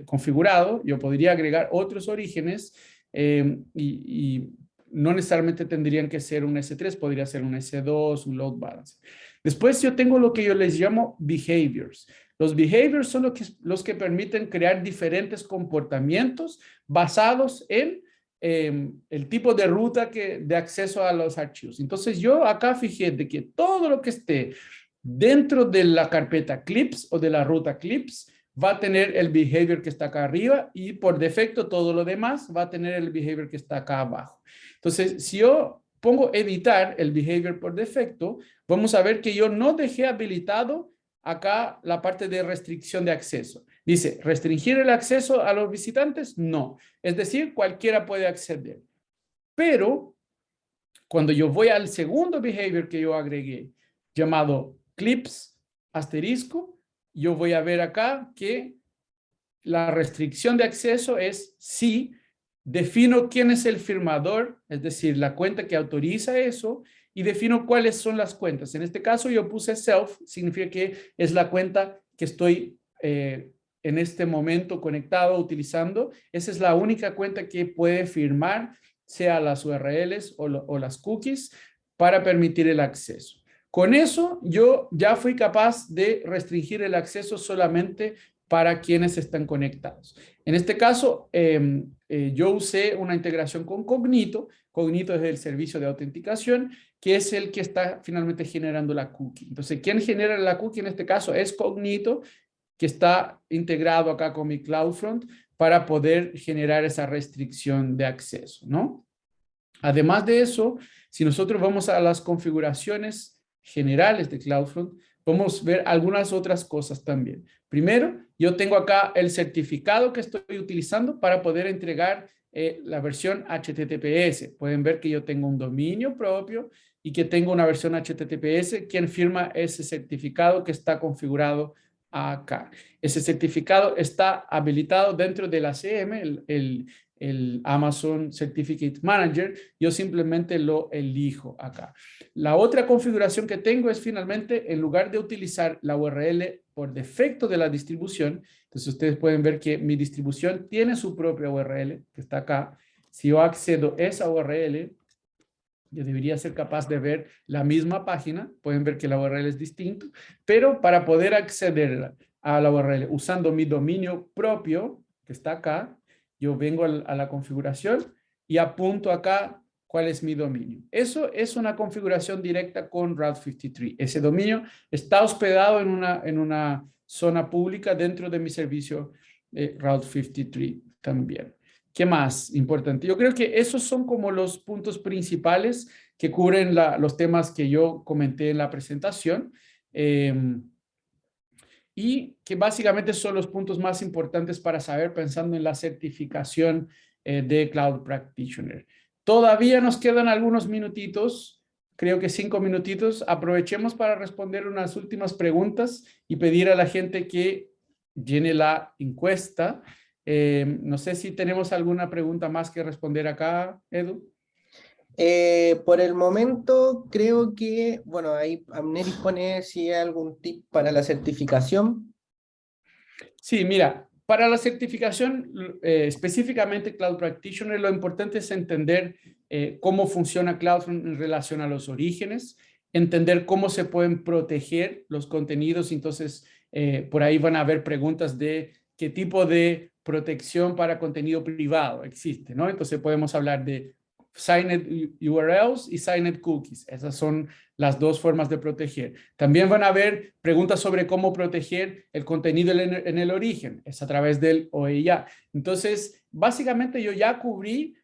Speaker 1: configurado. Yo podría agregar otros orígenes y no necesariamente tendrían que ser un S3, podría ser un S2, un load balancer. Después yo tengo lo que yo les llamo behaviors. Los behaviors son los que permiten crear diferentes comportamientos basados en el tipo de ruta de acceso a los archivos. Entonces yo acá fijé de que todo lo que esté dentro de la carpeta clips o de la ruta clips va a tener el behavior que está acá arriba y por defecto todo lo demás va a tener el behavior que está acá abajo. Entonces si yo pongo editar el behavior por defecto, vamos a ver que yo no dejé habilitado acá la parte de restricción de acceso. Dice, ¿restringir el acceso a los visitantes? No. Es decir, cualquiera puede acceder. Pero, cuando yo voy al segundo behavior que yo agregué, llamado clips asterisco, yo voy a ver acá que la restricción de acceso es si defino quién es el firmador, es decir, la cuenta que autoriza eso, y defino cuáles son las cuentas. En este caso yo puse self, significa que es la cuenta que estoy en este momento conectado, utilizando. Esa es la única cuenta que puede firmar, sea las URLs o las cookies, para permitir el acceso. Con eso yo ya fui capaz de restringir el acceso solamente para quienes están conectados. En este caso, yo usé una integración con Cognito. Cognito es el servicio de autenticación, que es el que está finalmente generando la cookie. Entonces, ¿quién genera la cookie en este caso? Es Cognito, que está integrado acá con mi CloudFront para poder generar esa restricción de acceso, ¿no? Además de eso, si nosotros vamos a las configuraciones generales de CloudFront, podemos ver algunas otras cosas también. Primero, yo tengo acá el certificado que estoy utilizando para poder entregar la versión HTTPS. Pueden ver que yo tengo un dominio propio y que tengo una versión HTTPS. Quien firma ese certificado que está configurado acá. Ese certificado está habilitado dentro del ACM, el Amazon Certificate Manager. Yo simplemente lo elijo acá. La otra configuración que tengo es finalmente, en lugar de utilizar la URL por defecto de la distribución, entonces ustedes pueden ver que mi distribución tiene su propia URL, que está acá. Si yo accedo a esa URL, yo debería ser capaz de ver la misma página. Pueden ver que la URL es distinta, pero para poder acceder a la URL usando mi dominio propio, que está acá, yo vengo a la configuración y apunto acá cuál es mi dominio. Eso es una configuración directa con Route 53. Ese dominio está hospedado en una zona pública dentro de mi servicio Route 53 también. ¿Qué más importante? Yo creo que esos son como los puntos principales que cubren los temas que yo comenté en la presentación y que básicamente son los puntos más importantes para saber pensando en la certificación de Cloud Practitioner. Todavía nos quedan algunos minutitos, creo que 5 minutitos. Aprovechemos para responder unas últimas preguntas y pedir a la gente que llene la encuesta. No sé si tenemos alguna pregunta más que responder acá, Edu.
Speaker 2: Por el momento creo que, bueno, ahí Amneris pone si hay algún tip para la certificación.
Speaker 1: Sí, mira, para la certificación, específicamente Cloud Practitioner, lo importante es entender cómo funciona CloudFront en relación a los orígenes, entender cómo se pueden proteger los contenidos. Entonces, por ahí van a haber preguntas de qué tipo de protección para contenido privado existe, ¿no? Entonces podemos hablar de Signed URLs y Signed Cookies. Esas son las dos formas de proteger. También van a haber preguntas sobre cómo proteger el contenido en el origen. Es a través del OEA. Entonces, básicamente yo ya cubrí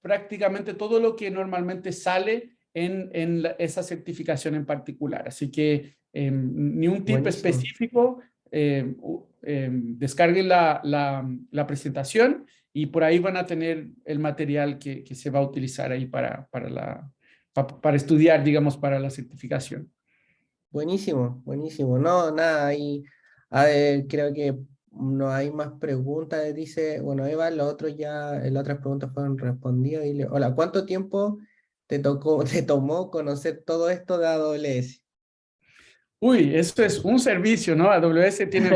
Speaker 1: prácticamente todo lo que normalmente sale en esa certificación en particular. Así que ni un tip
Speaker 2: Buenísimo.
Speaker 1: específico. Descarguen la presentación y por ahí van a tener el material que se va a utilizar ahí para estudiar, digamos, para la certificación.
Speaker 2: Buenísimo, buenísimo. No, nada, ahí, a ver, creo que no hay más preguntas. Dice, bueno, Eva, los otros ya, las otras preguntas fueron respondidas. Dile, hola, ¿cuánto tiempo te tomó conocer todo esto de AWS?
Speaker 1: Uy, esto es un servicio, ¿no? AWS tiene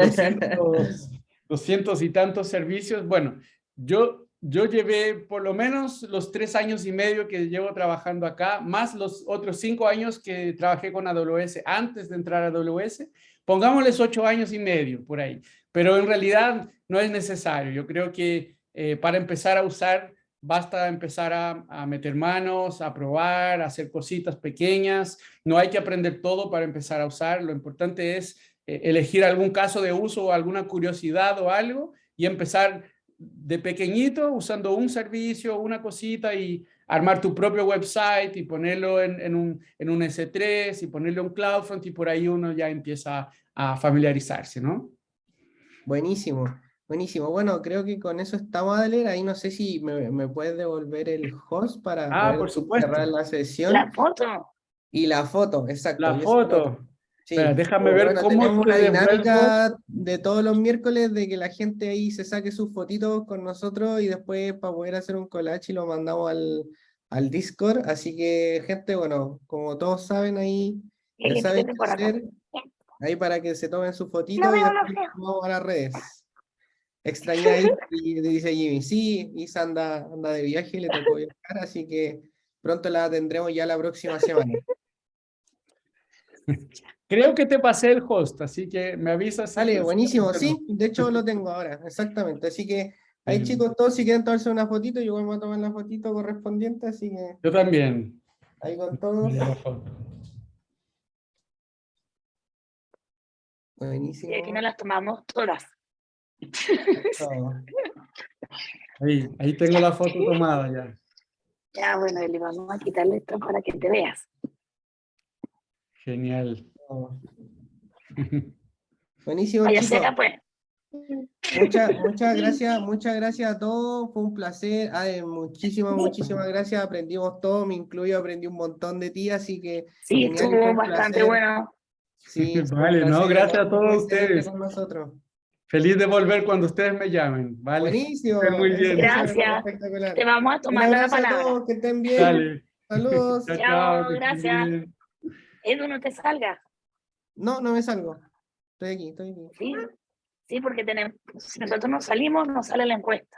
Speaker 1: 200 y tantos servicios. Bueno, yo llevé por lo menos los 3 años y medio que llevo trabajando acá, más los otros 5 años que trabajé con AWS antes de entrar a AWS. Pongámosles 8 años y medio por ahí, pero en realidad no es necesario. Yo creo que para empezar a usar, basta empezar a meter manos, a probar, a hacer cositas pequeñas. No hay que aprender todo para empezar a usar. Lo importante es elegir algún caso de uso o alguna curiosidad o algo y empezar de pequeñito usando un servicio, una cosita y armar tu propio website y ponerlo en un S3 y ponerlo en CloudFront y por ahí uno ya empieza a familiarizarse, ¿no?
Speaker 2: Buenísimo, buenísimo. Bueno, creo que con eso estamos, Adler. Ahí no sé si me puedes devolver el host para
Speaker 1: Ah,
Speaker 2: poder
Speaker 1: por supuesto.
Speaker 2: cerrar la
Speaker 3: La
Speaker 2: sesión.
Speaker 3: foto.
Speaker 2: Y la foto, exacto.
Speaker 1: La
Speaker 2: Y esa foto.
Speaker 1: foto. Espera,
Speaker 2: Sí,
Speaker 1: déjame ver
Speaker 2: bueno,
Speaker 1: cómo
Speaker 2: tenemos
Speaker 1: te
Speaker 2: una
Speaker 1: devuelvo.
Speaker 2: dinámica de todos los miércoles de que la gente ahí se saque sus fotitos con nosotros y después para poder hacer un collage y lo mandamos al Discord. Así que, gente, bueno, como todos saben ahí, ya saben
Speaker 3: Vete
Speaker 2: qué
Speaker 3: por acá.
Speaker 2: hacer, ahí para que se tomen sus
Speaker 3: No
Speaker 2: fotitos y
Speaker 3: veo, no
Speaker 2: después
Speaker 3: veo.
Speaker 2: vamos a las redes. Extrañáis, y dice Jimmy, sí, Isa anda de viaje, le tocó viajar, así que pronto la tendremos ya la próxima semana.
Speaker 1: Creo que te pasé el host, así que me avisas si
Speaker 2: Dale,
Speaker 1: te...
Speaker 2: buenísimo, sí, de hecho lo tengo ahora, exactamente. Así que ahí chicos, todos si quieren tomarse una fotito, yo voy a tomar la fotito correspondiente, así que
Speaker 1: Yo también.
Speaker 2: ahí con todos.
Speaker 1: La foto.
Speaker 3: Y aquí
Speaker 2: Buenísimo.
Speaker 3: nos las tomamos todas.
Speaker 2: Todo.
Speaker 1: Ahí tengo la foto tomada ya.
Speaker 3: Ya, bueno, Eli, vamos a quitarle esto para que te veas.
Speaker 1: Genial.
Speaker 2: Todo. Buenísimo,
Speaker 3: Vaya
Speaker 2: chicos.
Speaker 3: sea, pues.
Speaker 2: Muchas gracias a todos, fue un placer. Muchísimas gracias, aprendimos todo, me incluyo, aprendí un montón de ti, así que
Speaker 3: Sí,
Speaker 2: genial y fue
Speaker 3: estuvo
Speaker 2: un
Speaker 3: bastante
Speaker 2: placer.
Speaker 3: bueno.
Speaker 2: Sí, fue un
Speaker 1: Vale, no,
Speaker 2: placer
Speaker 1: gracias a
Speaker 2: enorme
Speaker 1: todos
Speaker 2: poder tenerte
Speaker 1: ustedes.
Speaker 2: con nosotros.
Speaker 1: Feliz de volver cuando ustedes me llamen, ¿vale? Estén
Speaker 2: Buenísimo,
Speaker 1: muy bien.
Speaker 2: eso me parece
Speaker 3: Gracias.
Speaker 2: espectacular.
Speaker 3: Te vamos a
Speaker 2: Un
Speaker 3: tomar la
Speaker 2: abrazo a
Speaker 3: palabra.
Speaker 2: todos, que estén bien.
Speaker 1: Dale.
Speaker 2: Saludos.
Speaker 1: Chao, chao,
Speaker 3: Chao,
Speaker 1: que estén
Speaker 3: gracias.
Speaker 1: bien.
Speaker 3: Edu, no te salgas.
Speaker 2: No, no me salgo. Estoy aquí.
Speaker 3: Sí, sí, porque tenemos, si nosotros nos salimos, nos sale la encuesta.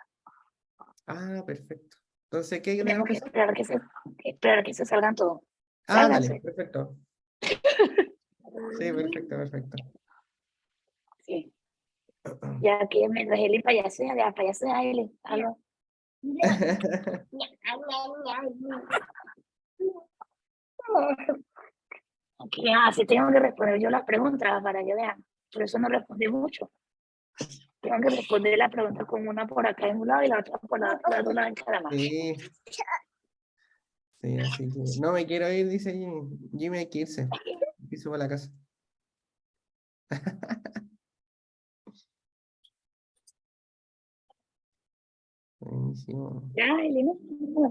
Speaker 2: Ah, perfecto. Entonces, ¿qué tenemos
Speaker 3: Tenemos
Speaker 2: que
Speaker 3: que
Speaker 2: hacer?
Speaker 3: esperar que se salgan todos.
Speaker 2: Ah, dale,
Speaker 3: Sálganse.
Speaker 2: perfecto. Sí, perfecto.
Speaker 3: Sí. Ya que mientras Eli payasea, ya payasea Eli. Algo. Aquí, sí tengo que responder yo las preguntas para que vean. Por eso no respondí mucho. Tengo que responder la pregunta con una por acá en un lado y la otra por la otro lado en cada mano.
Speaker 2: Sí, sí, así que no me quiero ir, dice Jimmy. Jimmy hay que irse. Y subo a la casa. Buenísimo.
Speaker 3: Ya, Eli, ¿no?